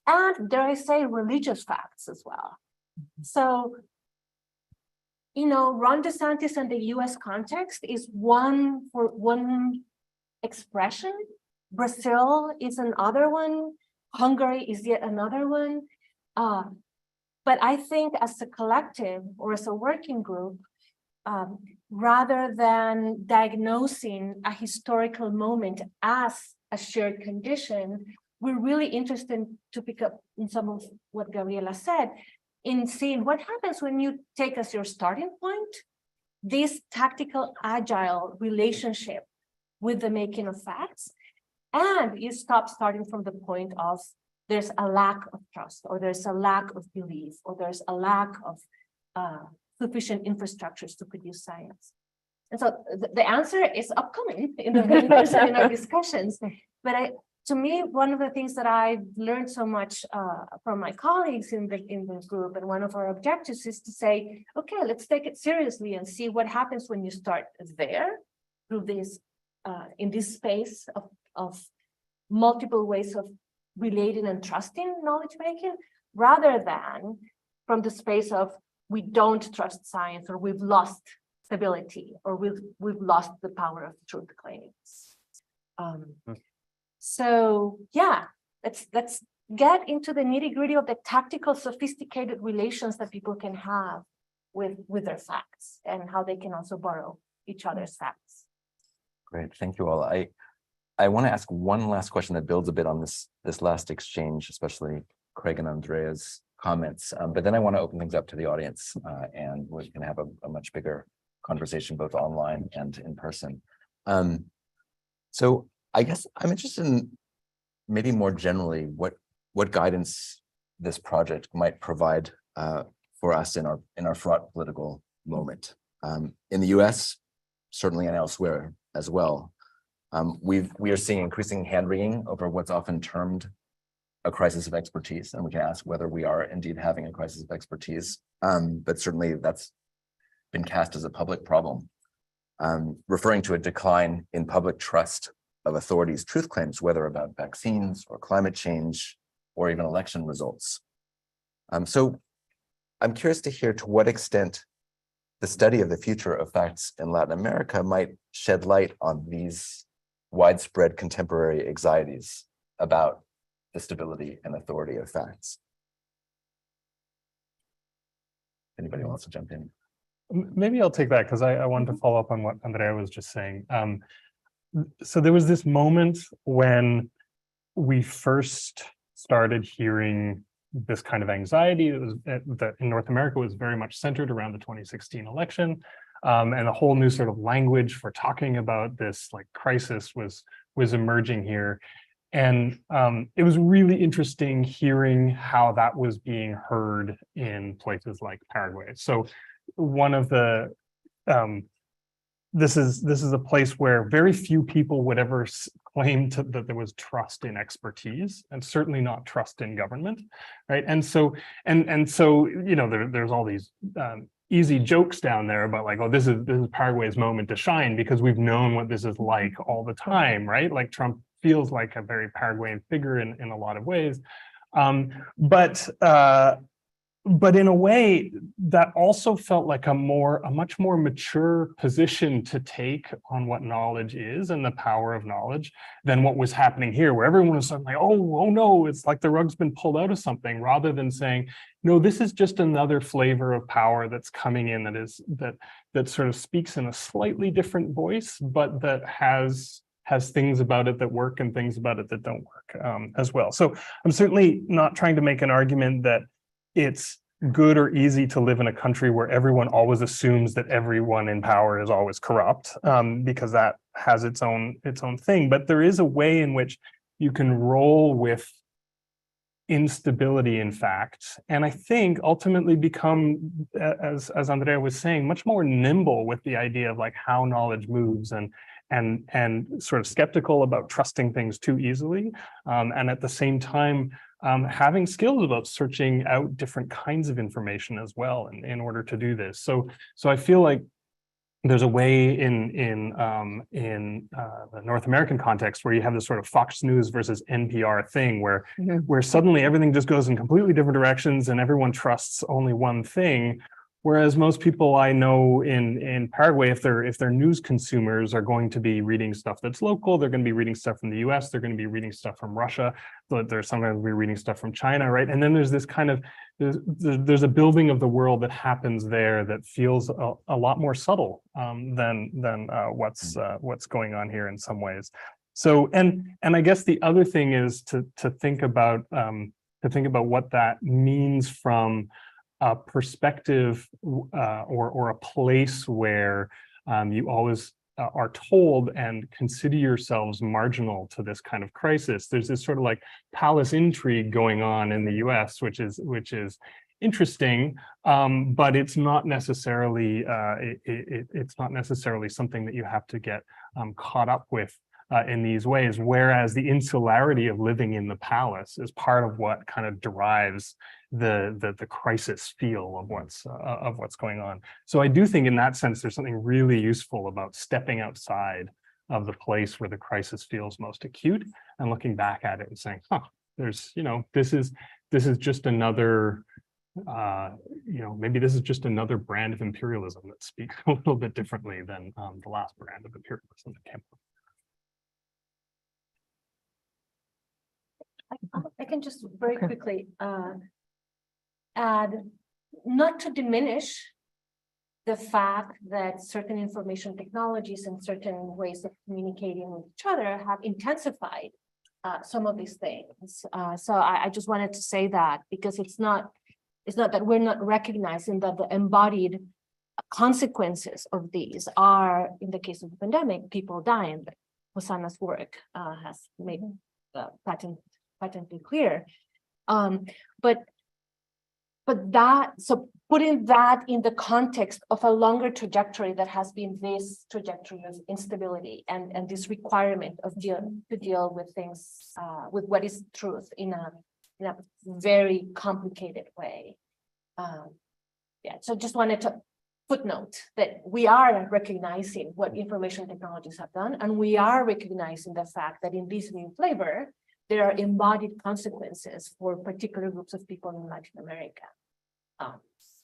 And dare I say, religious facts as well. So, you know, Ron DeSantis and the US context is one expression. Brazil is another one. Hungary is yet another one. But I think as a collective or as a working group, rather than diagnosing a historical moment as a shared condition, we're really interested to pick up in some of what Gabriela said, in seeing what happens when you take as your starting point this tactical, agile relationship with the making of facts, and you stop starting from the point of there's a lack of trust, or there's a lack of belief, or there's a lack of sufficient infrastructures to produce science. And so the answer is upcoming in the papers and in our discussions. But to me, one of the things that I've learned so much from my colleagues in the group, and one of our objectives is to say, okay, let's take it seriously and see what happens when you start there through this, in this space of multiple ways of relating and trusting knowledge making, rather than from the space of we don't trust science, or we've lost stability, or we've lost the power of truth claims. So yeah, let's get into the nitty-gritty of the tactical, sophisticated relations that people can have with their facts, and how they can also borrow each other's facts. Great, thank you all. I want to ask one last question that builds a bit on this last exchange, especially Craig and Andrea's comments. But then I want to open things up to the audience, and we can have a much bigger conversation, both online and in person. So I guess I'm interested in maybe more generally what guidance this project might provide for us in our fraught political moment in the US, certainly, and elsewhere as well. We are seeing increasing hand-wringing over what's often termed a crisis of expertise, and we can ask whether we are indeed having a crisis of expertise. But certainly that's been cast as a public problem, referring to a decline in public trust of authorities' truth claims, whether about vaccines or climate change or even election results. So I'm curious to hear to what extent the study of the future of facts in Latin America might shed light on these widespread contemporary anxieties about the stability and authority of facts. Anybody wants to jump in? Maybe I'll take that because I wanted to follow up on what Andrea was just saying. So there was this moment when we first started hearing this kind of anxiety that in North America was very much centered around the 2016 election, and a whole new sort of language for talking about this like crisis was emerging here. And it was really interesting hearing how that was being heard in places like Paraguay. So one of the this is a place where very few people would ever claim that there was trust in expertise, and certainly not trust in government, right? And so you know, there's all these easy jokes down there about like, oh, this is Paraguay's moment to shine because we've known what this is like all the time, right? Like Trump feels like a very Paraguayan figure in a lot of ways, but in a way that also felt like a much more mature position to take on what knowledge is and the power of knowledge than what was happening here, where everyone was suddenly, oh no, it's like the rug's been pulled out of something, rather than saying, no, this is just another flavor of power that's coming in that sort of speaks in a slightly different voice, but that has things about it that work and things about it that don't work as well. So I'm certainly not trying to make an argument that it's good or easy to live in a country where everyone always assumes that everyone in power is always corrupt, because that has its own thing. But there is a way in which you can roll with instability in fact, and I think ultimately become, as Andrea was saying, much more nimble with the idea of like how knowledge moves, and sort of skeptical about trusting things too easily, and at the same time having skills about searching out different kinds of information as well in order to do this. So I feel like there's a way in the North American context where you have this sort of Fox News versus NPR thing where suddenly everything just goes in completely different directions and everyone trusts only one thing. Whereas most people I know in Paraguay, if they're news consumers, are going to be reading stuff that's local. They're going to be reading stuff from the US. They're going to be reading stuff from Russia. They're sometimes be reading stuff from China, right? And then there's this kind of, there's a building of the world that happens there that feels a lot more subtle than what's going on here in some ways. So, and I guess the other thing is to think about what that means from a perspective or a place where you always are told and consider yourselves marginal to this kind of crisis. There's this sort of like palace intrigue going on in the US, which is interesting, but it's not necessarily it's not necessarily something that you have to get caught up with in these ways, whereas the insularity of living in the palace is part of what kind of derives the crisis feel of what's going on. So I do think in that sense there's something really useful about stepping outside of the place where the crisis feels most acute and looking back at it and saying, there's, you know, this is just another maybe this is just another brand of imperialism that speaks a little bit differently than the last brand of imperialism that came up. I can just very quickly add, not to diminish the fact that certain information technologies and certain ways of communicating with each other have intensified some of these things. So I just wanted to say that, because it's not that we're not recognizing that the embodied consequences of these are, in the case of the pandemic, people dying. Hosanna's work has made patently clear. But that, so putting that in the context of a longer trajectory that has been this trajectory of instability and this requirement of to deal with things, with what is truth in in a very complicated way. Yeah, so just wanted to footnote that we are recognizing what information technologies have done, and we are recognizing the fact that in this new flavor, there are embodied consequences for particular groups of people in Latin America.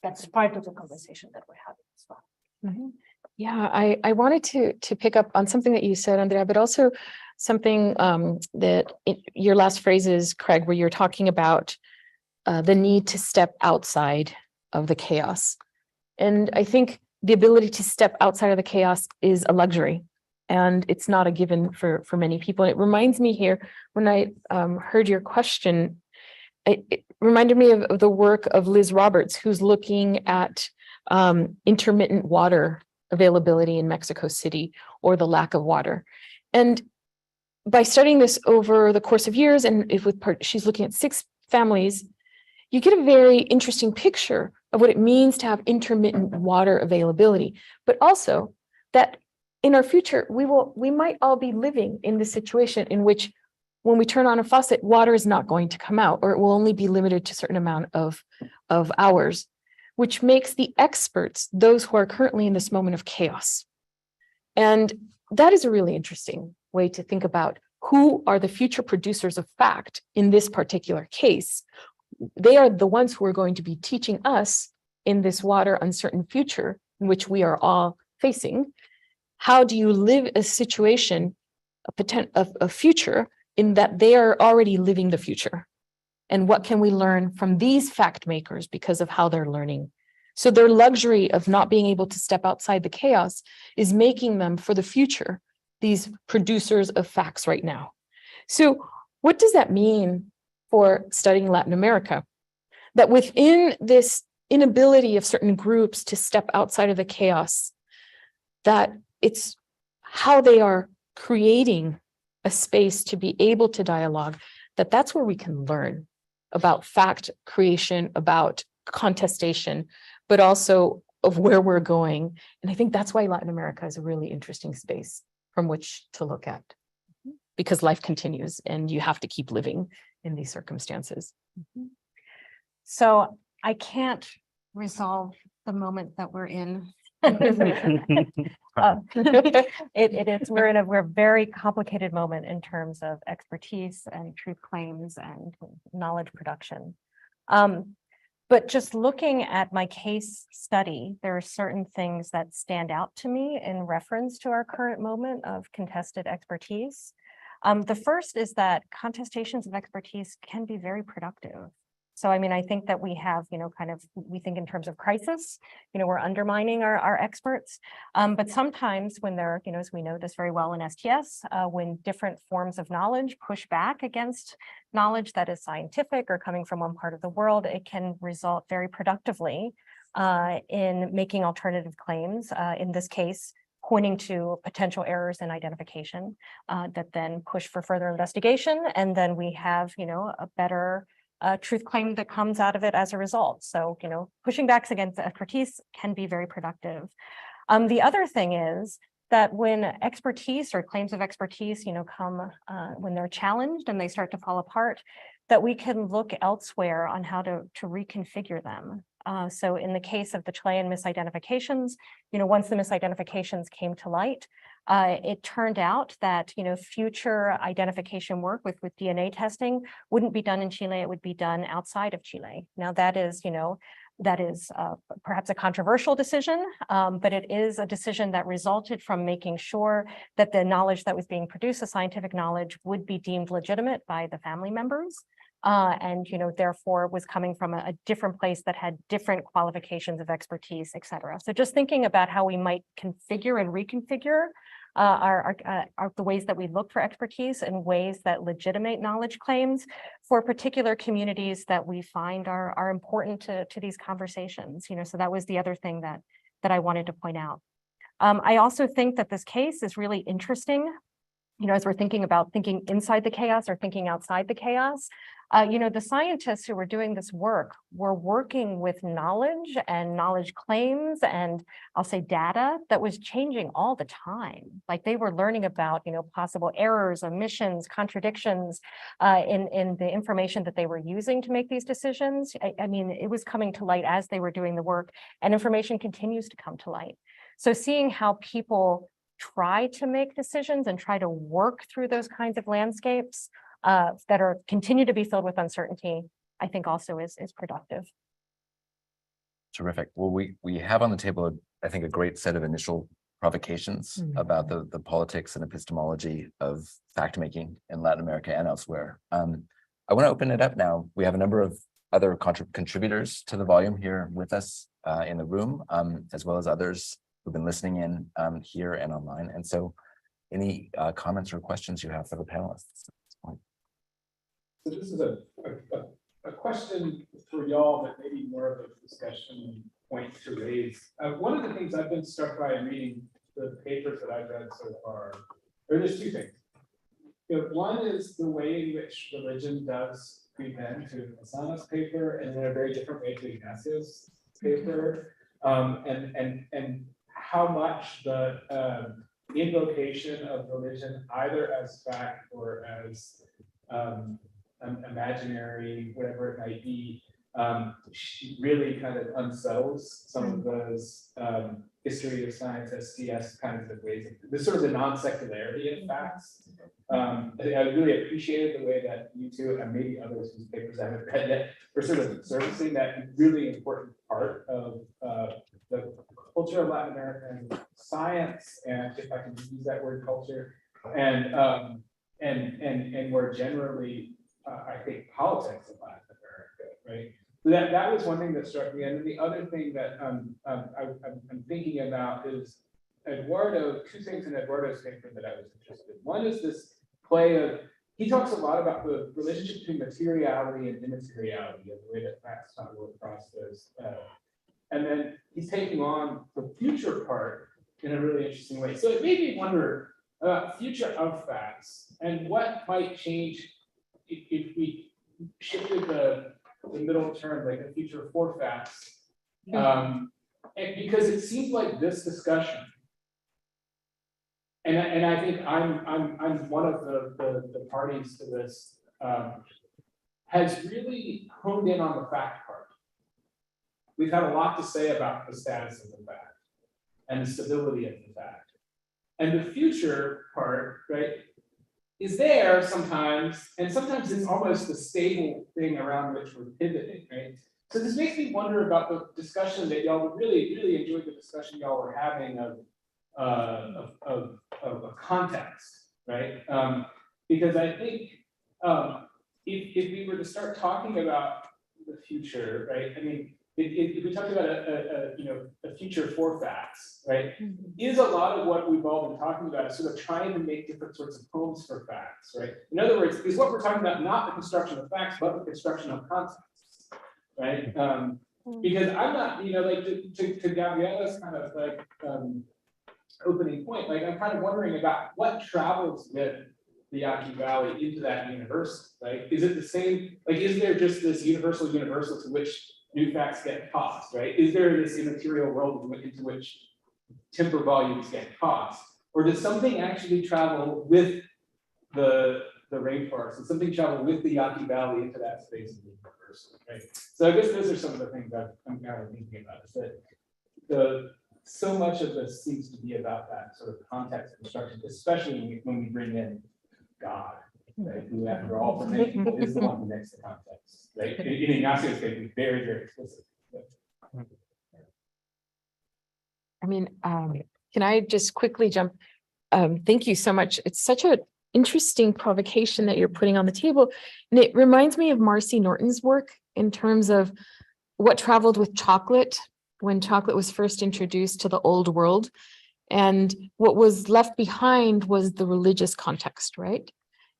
That's part of the conversation that we're having as well. Mm-hmm. Yeah, I wanted to pick up on something that you said, Andrea, but also something your last phrases, Craig, where you're talking about the need to step outside of the chaos. And I think the ability to step outside of the chaos is a luxury, and it's not a given for many people. And it reminds me here, when I heard your question, it reminded me of the work of Liz Roberts, who's looking at intermittent water availability in Mexico City, or the lack of water. And by studying this over the course of years, and she's looking at 6 families, you get a very interesting picture of what it means to have intermittent water availability, but also that in our future, we might all be living in this situation in which when we turn on a faucet, water is not going to come out, or it will only be limited to a certain amount of hours, which makes the experts those who are currently in this moment of chaos. And that is a really interesting way to think about who are the future producers of fact in this particular case. They are the ones who are going to be teaching us in this water uncertain future in which we are all facing. How do you live a situation, a future in that they are already living the future? And what can we learn from these fact makers because of how they're learning? So their luxury of not being able to step outside the chaos is making them for the future these producers of facts right now. So what does that mean for studying Latin America? That within this inability of certain groups to step outside of the chaos, that it's how they are creating a space to be able to dialogue, that's where we can learn about fact creation, about contestation, but also of where we're going. And I think that's why Latin America is a really interesting space from which to look at, because life continues and you have to keep living in these circumstances. So I can't resolve the moment that we're in. We're in a very complicated moment in terms of expertise and truth claims and knowledge production. But just looking at my case study, there are certain things that stand out to me in reference to our current moment of contested expertise. The first is that contestations of expertise can be very productive. So, I mean, I think that we have, we think in terms of crisis, we're undermining our experts. But sometimes when they're, as we know this very well in STS, when different forms of knowledge push back against knowledge that is scientific or coming from one part of the world, it can result very productively in making alternative claims. In this case, pointing to potential errors in identification that then push for further investigation. And then we have, a better truth claim that comes out of it as a result. So, pushing back against expertise can be very productive. The other thing is that when expertise or claims of expertise, come when they're challenged and they start to fall apart, that we can look elsewhere on how to reconfigure them. So in the case of the Chilean misidentifications, once the misidentifications came to light, it turned out that, future identification work with DNA testing wouldn't be done in Chile, it would be done outside of Chile. Now that is, perhaps a controversial decision, but it is a decision that resulted from making sure that the knowledge that was being produced, the scientific knowledge, would be deemed legitimate by the family members. And, therefore was coming from a different place that had different qualifications of expertise, et cetera. So just thinking about how we might configure and reconfigure the ways that we look for expertise and ways that legitimate knowledge claims for particular communities that we find are important to these conversations. So that was the other thing that I wanted to point out. I also think that this case is really interesting as we're thinking about thinking inside the chaos or thinking outside the chaos, the scientists who were doing this work were working with knowledge and knowledge claims and I'll say data that was changing all the time. Like they were learning about, possible errors, omissions, contradictions in the information that they were using to make these decisions. I mean, it was coming to light as they were doing the work, and information continues to come to light. So seeing how people try to make decisions and try to work through those kinds of landscapes that continue to be filled with uncertainty, I think also is productive. Terrific. Well, we have on the table, I think, a great set of initial provocations about the politics and epistemology of fact making in Latin America and elsewhere. I want to open it up now. We have a number of other contributors to the volume here with us in the room, as well as others who've been listening in here and online. And so any comments or questions you have for the panelists? So this is a question for y'all, but maybe more of a discussion point to raise. One of the things I've been struck by in reading the papers that I've read so far, or there's two things. One is the way in which religion does creep into Asana's paper, and in a very different way to Ignacio's paper, and how much the invocation of religion, either as fact or as imaginary, whatever it might be, really kind of unsettles some of those history of science, SCS kinds of ways. This sort of the non-secularity of facts. I really appreciated the way that you two, and maybe others whose papers I haven't read yet, were sort of servicing that really important part of the culture of Latin American science, and if I can use that word, culture, and more generally, I think politics of Latin America, right? So that was one thing that struck me, and then the other thing that I'm thinking about is two things in Eduardo's paper that I was interested in. One is this play of, he talks a lot about the relationship between materiality and immateriality, and the way that facts kind of work across those. And then he's taking on the future part in a really interesting way. So it made me wonder about future of facts and what might change if we shifted the middle term, like a future for facts. And because it seems like this discussion, and I think I'm one of the parties to this, has really honed in on the fact part. We've had a lot to say about the status of the fact and the stability of the fact. And the future part, right, is there sometimes, and sometimes it's almost the stable thing around which we're pivoting, right? So this makes me wonder about the discussion that y'all would really enjoyed the discussion y'all were having of a context, right? Because I think if we were to start talking about the future, right? I mean, if we talk about a future for facts, right, is a lot of what we've all been talking about is sort of trying to make different sorts of homes for facts, right? In other words, is what we're talking about not the construction of facts, but the construction of concepts, right? Because I'm not, like to Gabriella's kind of like opening point, like I'm kind of wondering about what travels with the Yaqui Valley into that universe, right? Is it the same, like, is there just this universal to which new facts get tossed, right? Is there this immaterial world into which timber volumes get tossed? Or does something actually travel with the rainforest? Does something travel with the Yaqui Valley into that space of the universe, right? So I guess those are some of the things that I'm kind of thinking about, is that so much of this seems to be about that sort of context construction, especially when we bring in God, right? Who, after all, for many people, is the one who makes the context, right? In Ignacio's case, it's very, very explicit. I mean, can I just quickly jump? Thank you so much. It's such an interesting provocation that you're putting on the table. And it reminds me of Marcy Norton's work in terms of what traveled with chocolate when chocolate was first introduced to the old world. And what was left behind was the religious context, right?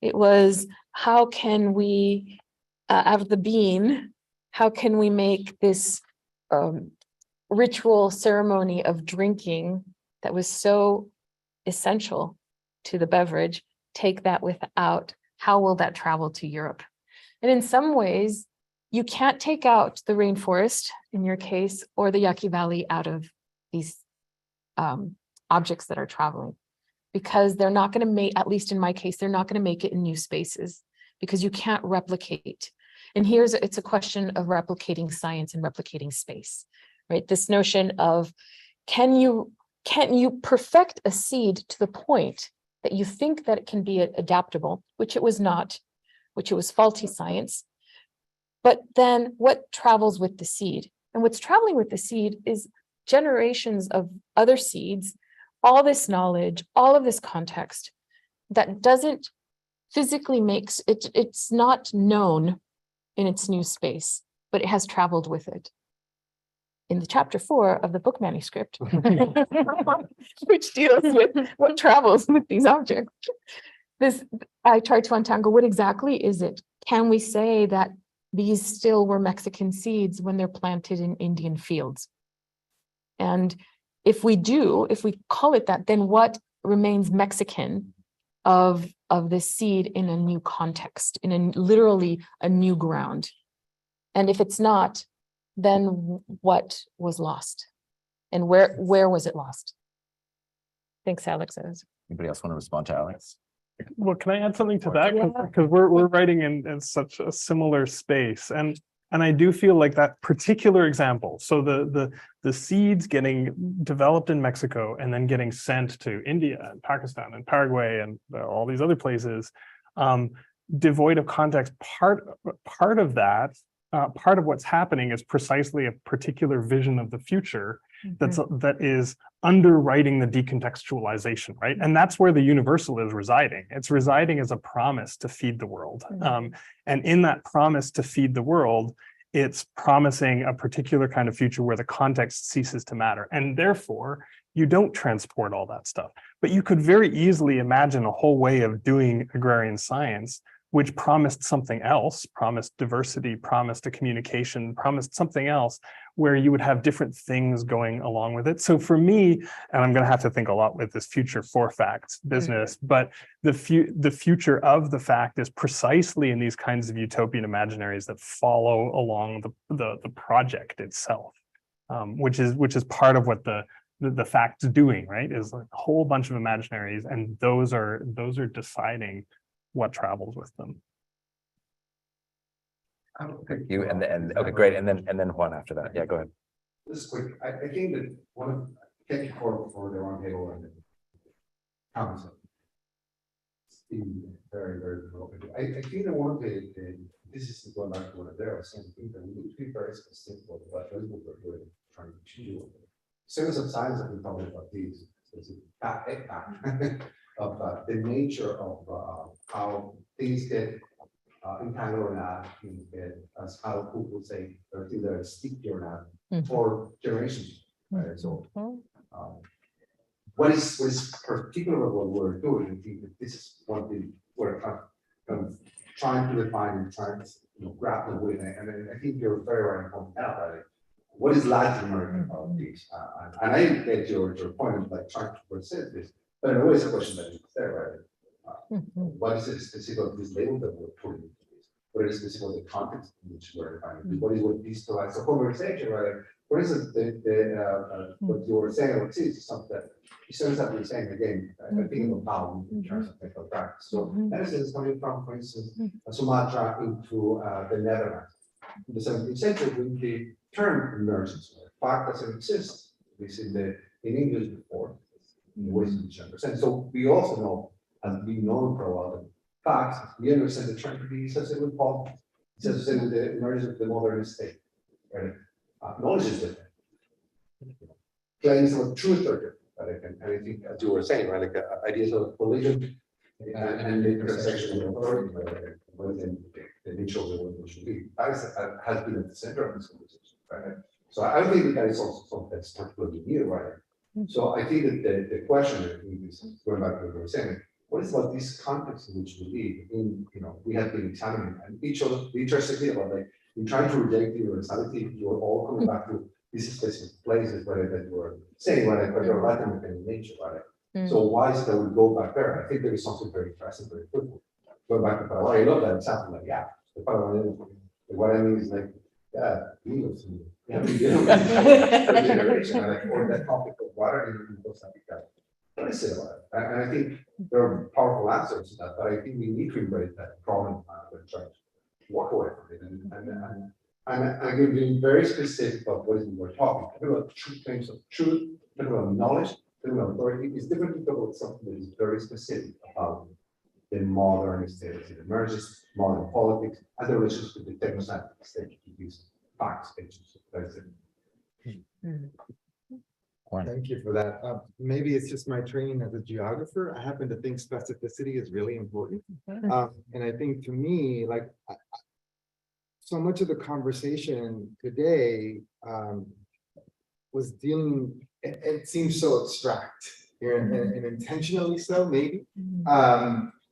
It was, how can we, out of the bean, how can we make this ritual ceremony of drinking that was so essential to the beverage take that without, how will that travel to Europe? And in some ways, you can't take out the rainforest, in your case, or the Yaqui Valley out of these objects that are traveling, because they're not going to make, at least in my case, they're not going to make it in new spaces, because you can't replicate. And it's a question of replicating science and replicating space, right? This notion of, can you perfect a seed to the point that you think that it can be adaptable, which it was not, which it was faulty science. But then what travels with the seed? And what's traveling with the seed is generations of other seeds, all this knowledge, all of this context that doesn't physically makes it, it's not known in its new space, but it has traveled with it. In the chapter 4 of the book manuscript, which deals with what travels with these objects, I tried to untangle what exactly is it? Can we say that these still were Mexican seeds when they're planted in Indian fields? And if we call it that, then what remains Mexican of this seed in a new context, in literally a new ground? And if it's not, then what was lost? And where was it lost? Thanks, Alex. Anybody else want to respond to Alex? Well, can I add something to that? Yeah. Because we're writing in such a similar space, and I do feel like that particular example. So the seeds getting developed in Mexico and then getting sent to India and Pakistan and Paraguay and all these other places, devoid of context. Part of that. Part of what's happening is precisely a particular vision of the future that is underwriting the decontextualization, right? And that's where the universal is residing. It's residing as a promise to feed the world. And in that promise to feed the world, it's promising a particular kind of future where the context ceases to matter. And therefore, you don't transport all that stuff. But you could very easily imagine a whole way of doing agrarian science which promised something else, promised diversity, promised a communication, promised something else, where you would have different things going along with it. So for me, and I'm going to have to think a lot with this future for facts business, but the future of the fact is precisely in these kinds of utopian imaginaries that follow along the project itself, which is part of what the fact's doing, right? Is a whole bunch of imaginaries, and those are deciding what travels with them. Thank you. And okay, great. And then Juan after that. Yeah, go ahead. This is quick. I think that thank you for the roundtable and the concept. It's been very, very provocative. I think that one of this is going back to what Andrea was saying, I think that we need to be very specific about what we're trying to do. Students of science have been talking about these. Of the nature of how things get entangled or not, things get, as how people say, either sticky or not, for generations. Right? So, what is particular about what we're doing? I think that this is one thing we're kind of trying to define and trying to grapple with it. And I think you're very right in pointing out that what is Latin American politics? And I get your point of like trying to present this. But there always a question that is there, right? What is the specific of this label that we're putting into this? What is specific of the context in which we're defining? What is what these provides? So conversation, right? For instance, what you were saying about cities is something that it sounds like you're saying again, I think of how in terms of technical practice. So medicine is coming from, for instance, Sumatra into the Netherlands. In the 17th century, when the term emerges, fact doesn't exist. It's in English before. In the Western understand. So we also know, as we know for a while, that facts, we understand the trend to be associated with politics, it's associated with the emergence of the modern state. Right? Knowledge is different. Claims of truth are different. Right? And I think, as you were saying, right, like ideas of religion and the intersection of authority, right, within the nature of the world should be. That has been at the center of this conversation. Right? So I think that is also something that's particularly new, right? So I think that the question is going back to what we were saying, what is about this context in which we live in, we have been examining, and each are saying about like, in trying to reject the universality, you're all coming back to these specific places, right, that you were saying, right, but you're Latin American in nature, right? So why is it that we go back there? I think there is something very interesting, very fruitful. Go back to Paraguay, I love that example, like, yeah, the Paraguay, what I mean is like, yeah, Eagles, we have to deal with this generation, like, or that conflict of water in Costa Rica. What I say about it, and I think there are powerful answers to that, but I think we need to embrace that problem and try to walk away from it. And I'm going to be very specific about what is we're talking. Talking about true claims of truth, talking about knowledge, talking about authority. It's different to talk about something that is very specific about the modern state as it emerges, modern politics, and the relationship with the technoscientific state to use facts. That's it. Thank you for that. Maybe it's just my training as a geographer. I happen to think specificity is really important. And I think to me, like, so much of the conversation today was dealing, it seems so abstract here and intentionally so, maybe.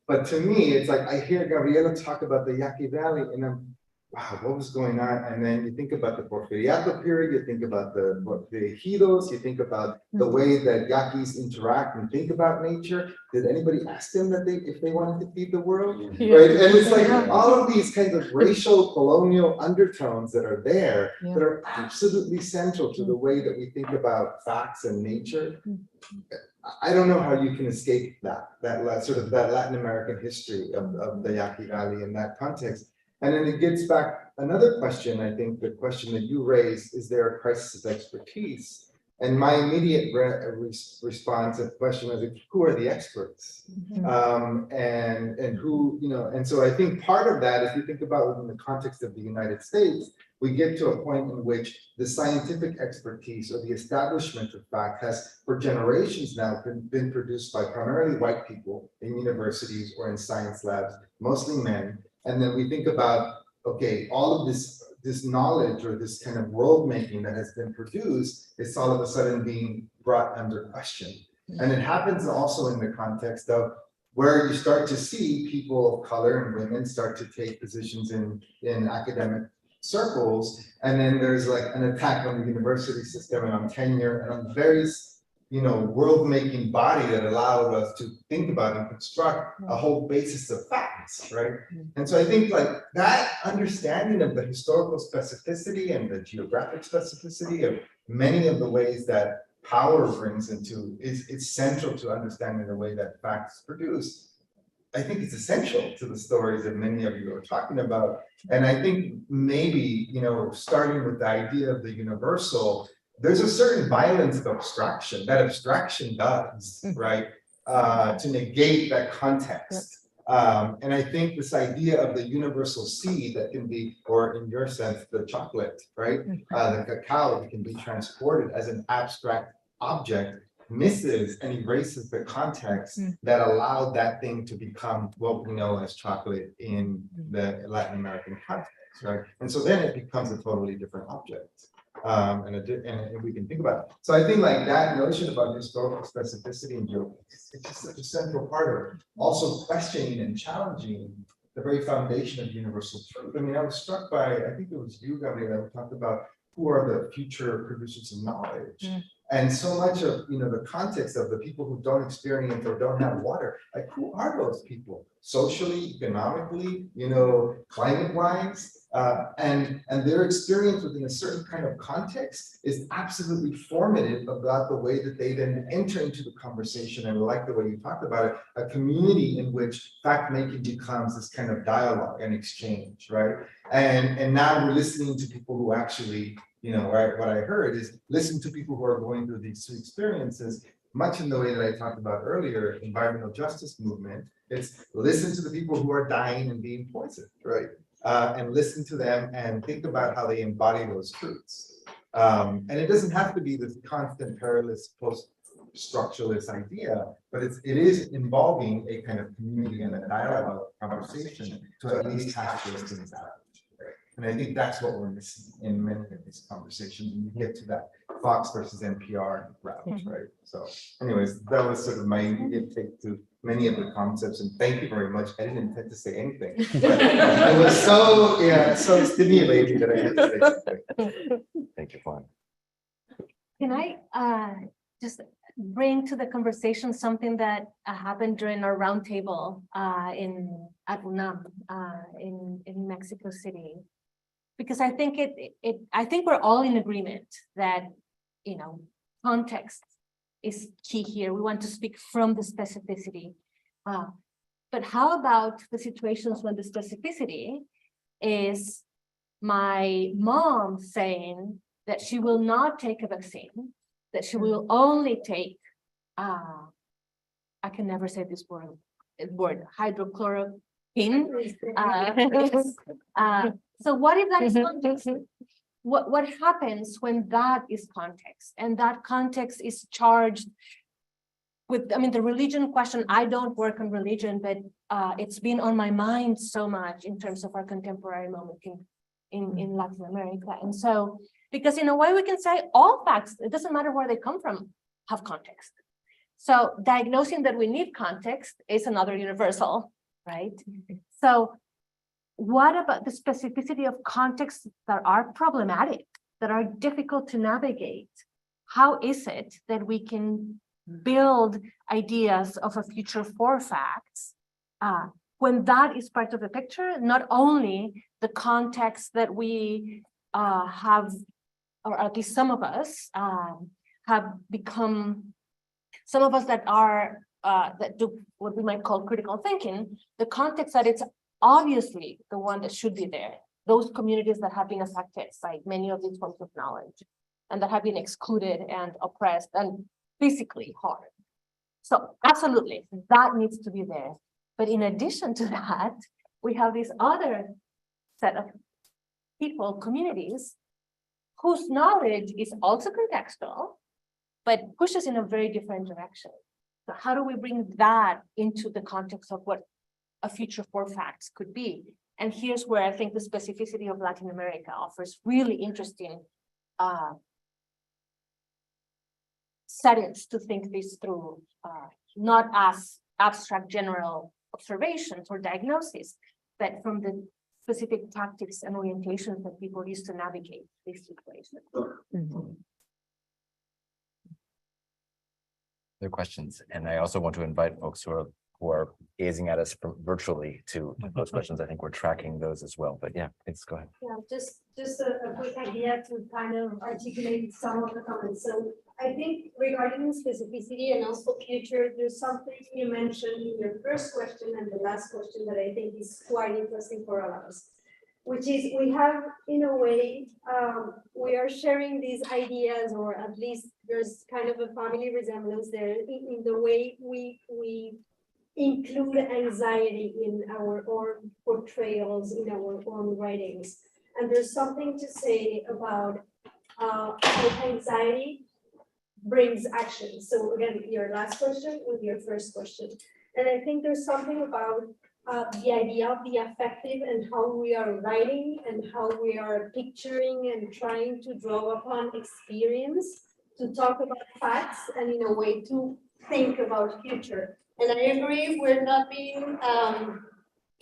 But to me, it's like I hear Gabriela talk about the Yaqui Valley and I'm, wow, what was going on? And then you think about the Porfiriato period, you think about the ejidos, you think about the way that Yaquis interact and think about nature. Did anybody ask them that if they wanted to feed the world? Right? And it's like all of these kinds of racial colonial undertones that are there that are absolutely central to the way that we think about facts and nature. I don't know how you can escape that sort of that Latin American history of the Yaqui Valley in that context. And then it gets back another question. I think the question that you raised, is there a crisis of expertise? And my immediate response to the question was, who are the experts? And who, you know, and so I think part of that, if you think about within the context of the United States, we get to a point in which the scientific expertise or the establishment of fact has for generations now been produced by primarily white people in universities or in science labs, mostly men. And then we think about, okay, all of this knowledge or this kind of world making that has been produced is all of a sudden being brought under question. And it happens also in the context of where you start to see people of color and women start to take positions in academic circles. And then there's like an attack on the university system and on tenure and on various, you know, world-making body that allowed us to think about and construct a whole basis of facts, right? And so I think like that understanding of the historical specificity and the geographic specificity of many of the ways that power brings into is central to understanding the way that facts produce. I think it's essential to the stories that many of you are talking about. And I think maybe, you know, starting with the idea of the universal, there's a certain violence of abstraction that abstraction does, right? To negate that context. And I think this idea of the universal seed that can be, or in your sense, the chocolate, right? The cacao that can be transported as an abstract object misses and erases the context that allowed that thing to become what we know as chocolate in the Latin American context, right? And so then it becomes a totally different object. And we can think about it. So I think like that notion about historical specificity and geography, it's just such a central part of it. Also questioning and challenging the very foundation of universal truth. I mean, I was struck by, I think it was you, Gabriela, who talked about who are the future producers of knowledge. And so much of, you know, the context of the people who don't experience or don't have water, like who are those people? Socially, economically, you know, climate-wise, and their experience within a certain kind of context is absolutely formative about the way that they then enter into the conversation. And I like the way you talked about it, a community in which fact-making becomes this kind of dialogue and exchange, right? And now we're listening to people who actually, you know, what I heard is listen to people who are going through these experiences, much in the way that I talked about earlier, environmental justice movement. It's listen to the people who are dying and being poisoned, right? And listen to them and think about how they embody those truths. And it doesn't have to be this constant perilous post-structuralist idea, but it is involving a kind of community and a dialogue conversation to at least hash those things out. And I think that's what we're missing in many of these conversations when you get to that Fox versus NPR route, right? So anyways, that was sort of my immediate take to many of the concepts, and thank you very much. I didn't intend to say anything, but it was so stimulating that I had to say something. Thank you, Juan. Can I just bring to the conversation something that happened during our roundtable at UNAM in Mexico City, because I think I think we're all in agreement that, you know, context is key here. We want to speak from the specificity, but how about the situations when the specificity is my mom saying that she will not take a vaccine, that she will only take, I can never say this word, hydrochloroquine. So what if that is context? What happens when that is context, and that context is charged with, I mean, the religion question? I don't work on religion, but it's been on my mind so much in terms of our contemporary moment in Latin America. And so, because in a way we can say all facts, it doesn't matter where they come from, have context. So diagnosing that we need context is another universal, right? So what about the specificity of contexts that are problematic, that are difficult to navigate? How is it that we can build ideas of a future for facts when that is part of the picture, not only the context that we have, or at least some of us have become, some of us that are, that do what we might call critical thinking, the context that it's obviously the one that should be there, those communities that have been affected by many of these forms of knowledge and that have been excluded and oppressed and physically harmed. So absolutely, that needs to be there. But in addition to that, we have this other set of people, communities, whose knowledge is also contextual, but pushes in a very different direction. So how do we bring that into the context of what a future for facts could be? And here's where I think the specificity of Latin America offers really interesting settings to think this through, not as abstract general observations or diagnoses, but from the specific tactics and orientations that people use to navigate these situations. Other questions, and I also want to invite folks who are gazing at us virtually to pose questions. I think we're tracking those as well. But yeah, please go ahead. Yeah, just a quick idea to kind of articulate some of the comments. So I think regarding specificity and also future, there's something you mentioned in your first question and the last question that I think is quite interesting for all of us, which is we have, in a way, we are sharing these ideas, or at least there's kind of a family resemblance there in the way we include anxiety in our own portrayals, in our own writings. And there's something to say about how anxiety brings action. So again, your last question with your first question. And I think there's something about the idea of the affective and how we are writing and how we are picturing and trying to draw upon experience to talk about facts and in a way to think about future. And I agree, we're not being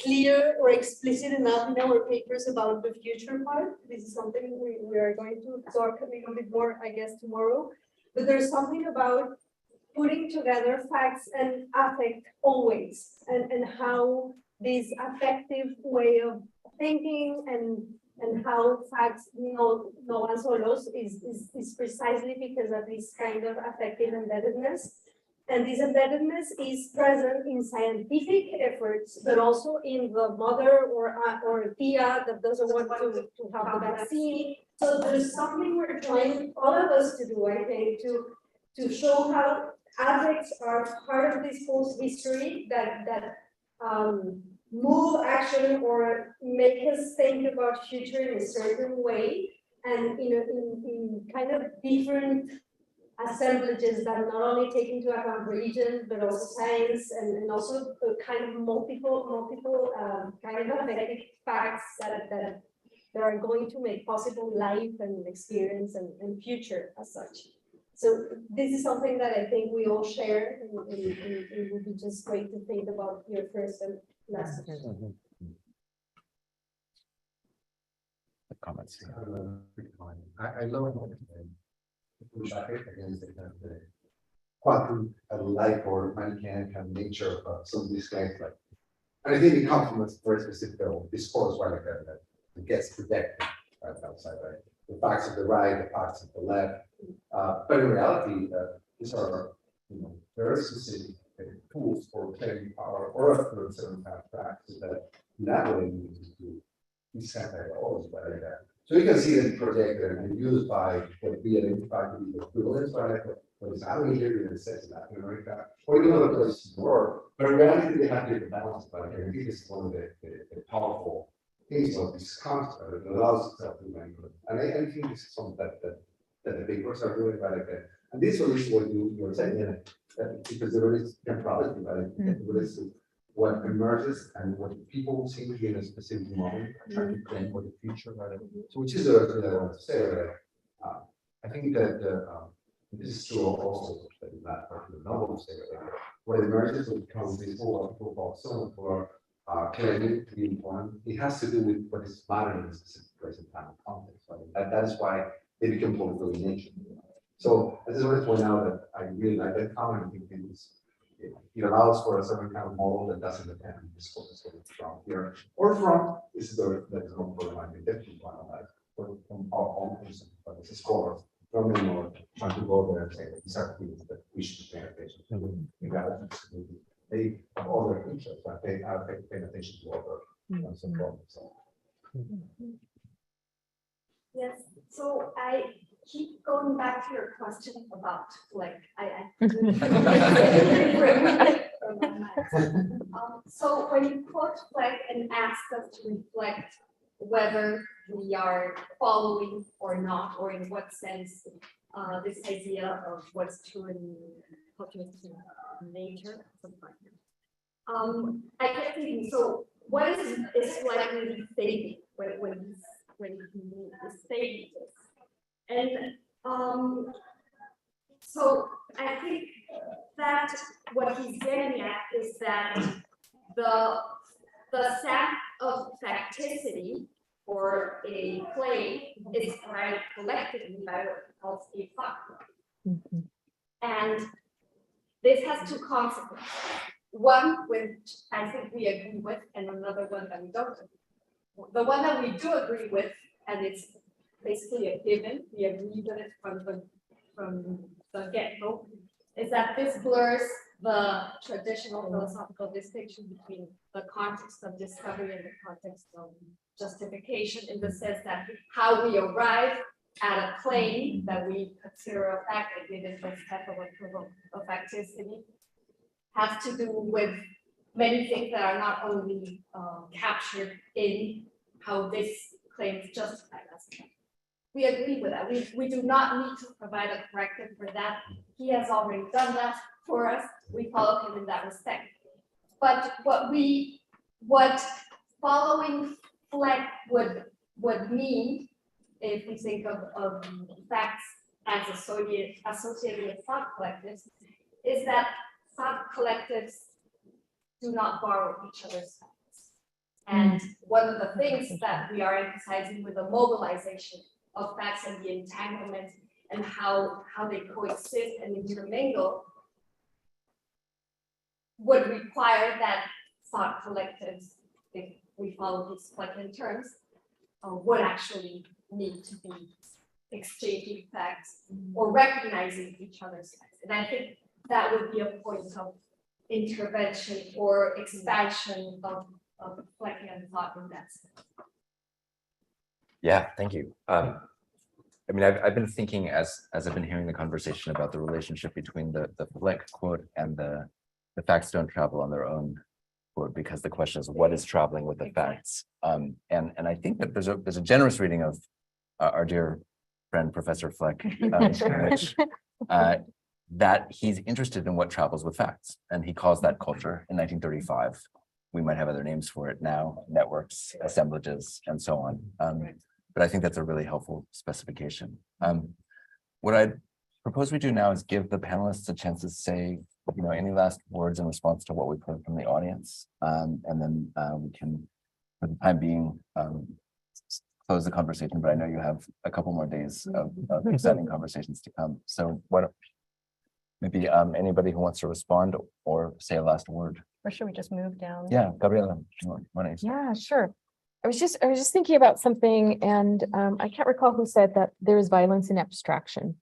clear or explicit enough in our papers about the future part. This is something we are going to talk a little bit more, I guess, tomorrow. But there's something about putting together facts and affect always, and how this affective way of thinking and how facts, no one solos is precisely because of this kind of affective embeddedness. And this embeddedness is present in scientific efforts, but also in the mother or tia that doesn't want to have the vaccine. So there's something we're trying, all of us, to do, I think, to show how affects are part of this whole history that move action or make us think about future in a certain way, and in kind of different assemblages that not only take into account religion, but also science, and also kind of multiple kind of affective facts that are going to make possible life and experience and future as such. So this is something that I think we all share, and it would be just great to think about your first and last question. Comments. I love push back against the kind of quantum like or mechanical nature of some of these claims. Like, and I think it comes from a very specific discourse, right, like that gets protected right outside, right? The facts of the right, the facts of the left. But in reality, these are very specific tools for claiming power or for certain kind of facts that that way we need to these kind of ideologies, right? So you can see them projected and used by what we identify to be the equivalents, right? What is happening here that says Latin America or in other places in the world. But in reality, they have different balance. But I think this is one of the powerful things of this concept that allows itself to manipulate. And I think this is something that the papers are doing, right? And this one is what you were saying, because there is temporality, right? There is what emerges and what people see in a specific moment are trying to claim for the future, right? So which is the thing I want to say, right? I think that this is true also that in that part of the novel say, what emerges will become visible, what people call someone who are claiming to be informed. It has to do with what is mattering in a specific place and time and context. Right? That is why they become political in nature. So I just want to point out that I really like that comment. I think it allows for a certain kind of model that doesn't depend on this focus from here or from this is the that is going for my different one like from our own person, but this is scholars from the north trying to go there and say that these are things that we should pay attention to. They have other interests, but they are paying attention to other problems. So. Yes, so I keep going back to your question about like so when you quote Fleck and ask us to reflect whether we are following or not, or in what sense this idea of what's true in nature, something like that. I kept thinking, so what is Fleck really thinking when he stating this? And so I think that what he's getting at is that the set of facticity for a claim is provided collectively by what he calls a thought. And this has two consequences. One, which I think we agree with, and another one that we don't agree with. The one that we do agree with, and it's basically a given, we agree with it from the get-go, is that this blurs the traditional philosophical distinction between the context of discovery and the context of justification, in the sense that how we arrive at a claim that we consider a fact, that given this type of approval of facticity, has to do with many things that are not only captured in how this claim is justified as a claim. We agree with that. We do not need to provide a corrective for that. He has already done that for us. We follow him in that respect. But what following Fleck would mean, if we think of facts as associated with thought collectives, is that thought collectives do not borrow each other's facts. And one of the things that we are emphasizing with the mobilization of facts and the entanglement and how they coexist and intermingle would require that thought collectives, if we follow these Fleckian terms, would actually need to be exchanging facts or recognizing each other's facts. And I think that would be a point of intervention or expansion of Fleckian thought in that sense. Yeah, thank you. I mean, I've been thinking as I've been hearing the conversation about the relationship between the Fleck quote and the facts don't travel on their own quote, because the question is what is traveling with the facts? And I think that there's a generous reading of our dear friend Professor Fleck, which, that he's interested in what travels with facts, and he calls that culture in 1935. We might have other names for it now, networks, assemblages, and so on. But I think that's a really helpful specification. What I propose we do now is give the panelists a chance to say, any last words in response to what we've heard from the audience, and then we can, for the time being, close the conversation. But I know you have a couple more days of exciting conversations to come. So what? Maybe anybody who wants to respond or say a last word. Or should we just move down? Yeah, Gabriela. Yeah, sure. I was just thinking about something, and I can't recall who said that there is violence in abstraction.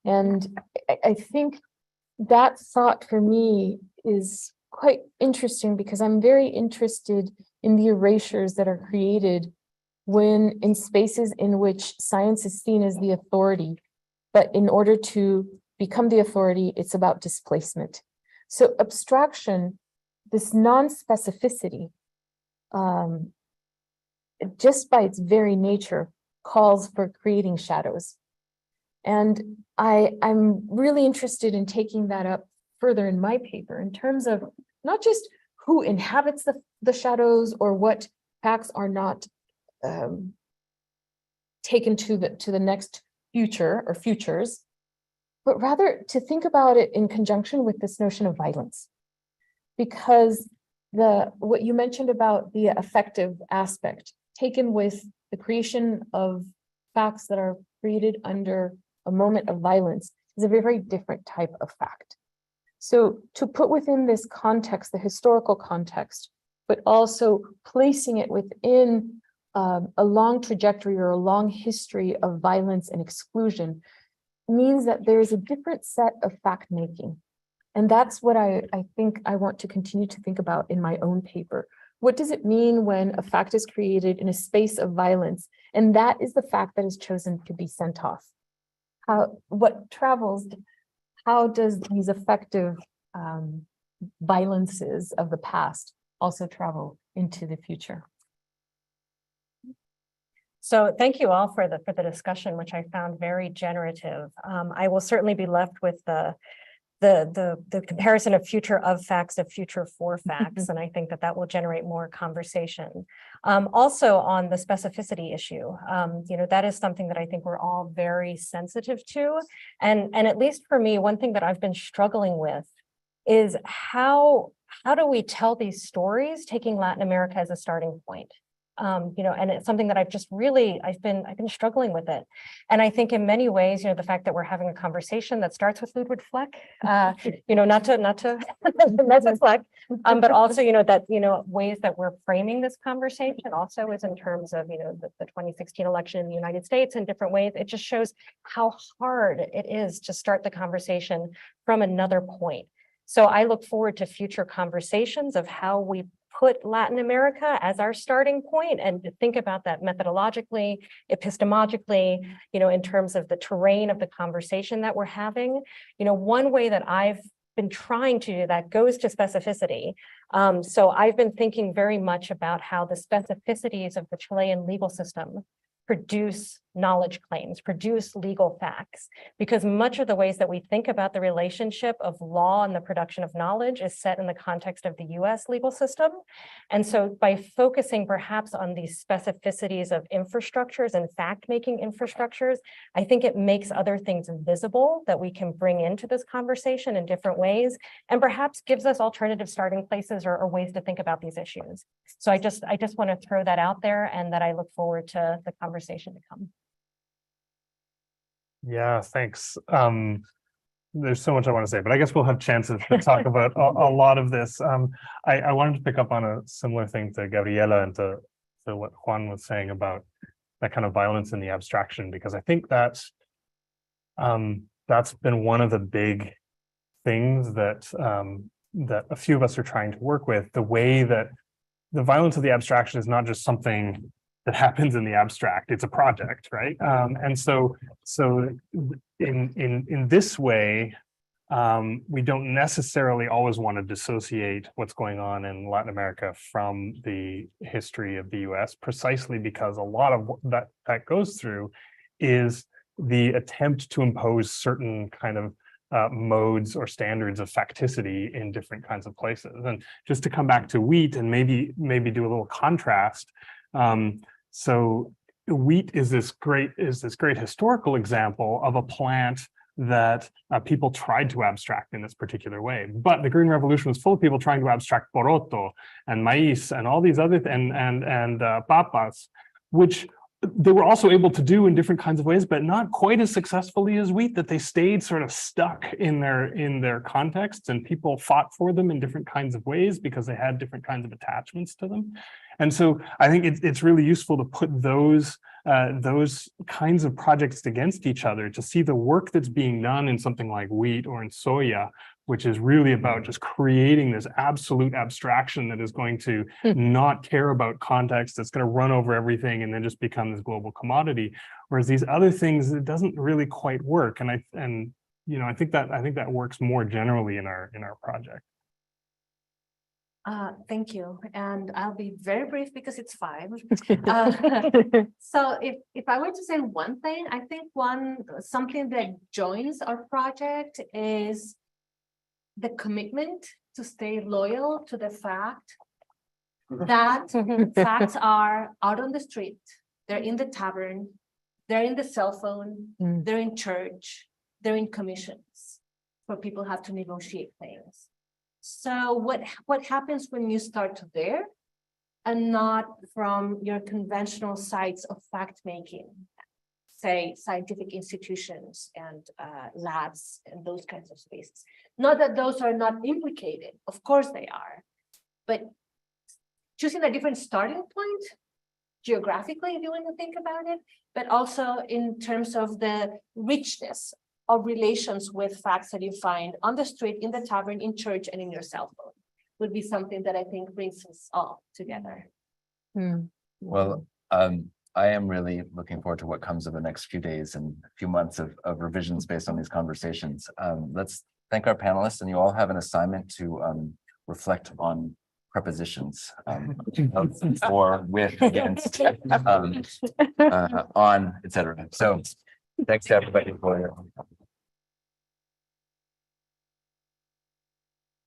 And I think that thought for me is quite interesting, because I'm very interested in the erasures that are created when in spaces in which science is seen as the authority, but in order to become the authority, it's about displacement. So abstraction, this non-specificity, just by its very nature, calls for creating shadows. And I'm really interested in taking that up further in my paper in terms of not just who inhabits the shadows or what facts are not taken to the next future or futures, but rather to think about it in conjunction with this notion of violence. Because what you mentioned about the affective aspect taken with the creation of facts that are created under a moment of violence is a very, very different type of fact. So to put within this context, the historical context, but also placing it within a long trajectory or a long history of violence and exclusion means that there is a different set of fact making. And that's what I think I want to continue to think about in my own paper. What does it mean when a fact is created in a space of violence, and that is the fact that is chosen to be sent off? What travels, how does these effective violences of the past also travel into the future? So thank you all for the discussion, which I found very generative. I will certainly be left with the comparison of future of facts of future for facts, and I think that will generate more conversation. Also on the specificity issue, that is something that I think we're all very sensitive to, and at least for me, one thing that I've been struggling with is how do we tell these stories taking Latin America as a starting point? And it's something that I've been struggling with it. And I think in many ways, the fact that we're having a conversation that starts with Ludwig Fleck, not to mess with Fleck, but also, ways that we're framing this conversation also is in terms of, the 2016 election in the United States in different ways. It just shows how hard it is to start the conversation from another point. So I look forward to future conversations of how we put Latin America as our starting point and to think about that methodologically, epistemologically, in terms of the terrain of the conversation that we're having. One way that I've been trying to do that goes to specificity. So I've been thinking very much about how the specificities of the Chilean legal system produce knowledge claims, produce legal facts, because much of the ways that we think about the relationship of law and the production of knowledge is set in the context of the US legal system. And so by focusing perhaps on these specificities of infrastructures and fact-making infrastructures, I think it makes other things visible that we can bring into this conversation in different ways, and perhaps gives us alternative starting places or ways to think about these issues. So I just want to throw that out there, and that I look forward to the conversation to come. Yeah, thanks. There's so much I want to say, but I guess we'll have chances to talk about a lot of this. I wanted to pick up on a similar thing to Gabriela and to what Juan was saying about that kind of violence in the abstraction, because I think that's been one of the big things that that a few of us are trying to work with. The way that the violence of the abstraction is not just something that happens in the abstract; it's a project, right? And so in this way, we don't necessarily always want to dissociate what's going on in Latin America from the history of the US, precisely because a lot of what that goes through is the attempt to impose certain kind of modes or standards of facticity in different kinds of places. And just to come back to wheat and maybe do a little contrast. So wheat is this great historical example of a plant that people tried to abstract in this particular way. But the Green Revolution was full of people trying to abstract poroto and maíz and all these other and papas, which they were also able to do in different kinds of ways, but not quite as successfully as wheat, that they stayed sort of stuck in their contexts, and people fought for them in different kinds of ways because they had different kinds of attachments to them. And so I think it's really useful to put those kinds of projects against each other, to see the work that's being done in something like wheat or in soya, which is really about just creating this absolute abstraction that is going to not care about context, that's going to run over everything and then just become this global commodity. Whereas these other things, it doesn't really quite work. And I think that works more generally in our project. Thank you. And I'll be very brief because it's 5. So if I were to say one thing, I think something that joins our project is the commitment to stay loyal to the fact that facts are out on the street, they're in the tavern, they're in the cell phone, they're in church, they're in commissions where people have to negotiate things. So what happens when you start there and not from your conventional sites of fact making, say scientific institutions and labs and those kinds of spaces? Not that those are not implicated, of course they are, but choosing a different starting point geographically, if you want to think about it, but also in terms of the richness of relations with facts that you find on the street, in the tavern, in church, and in your cell phone, would be something that I think brings us all together. Well, I am really looking forward to what comes in the next few days and a few months of revisions based on these conversations. Let's thank our panelists, and you all have an assignment to reflect on prepositions, for, with, against, on, etc. So thanks to everybody for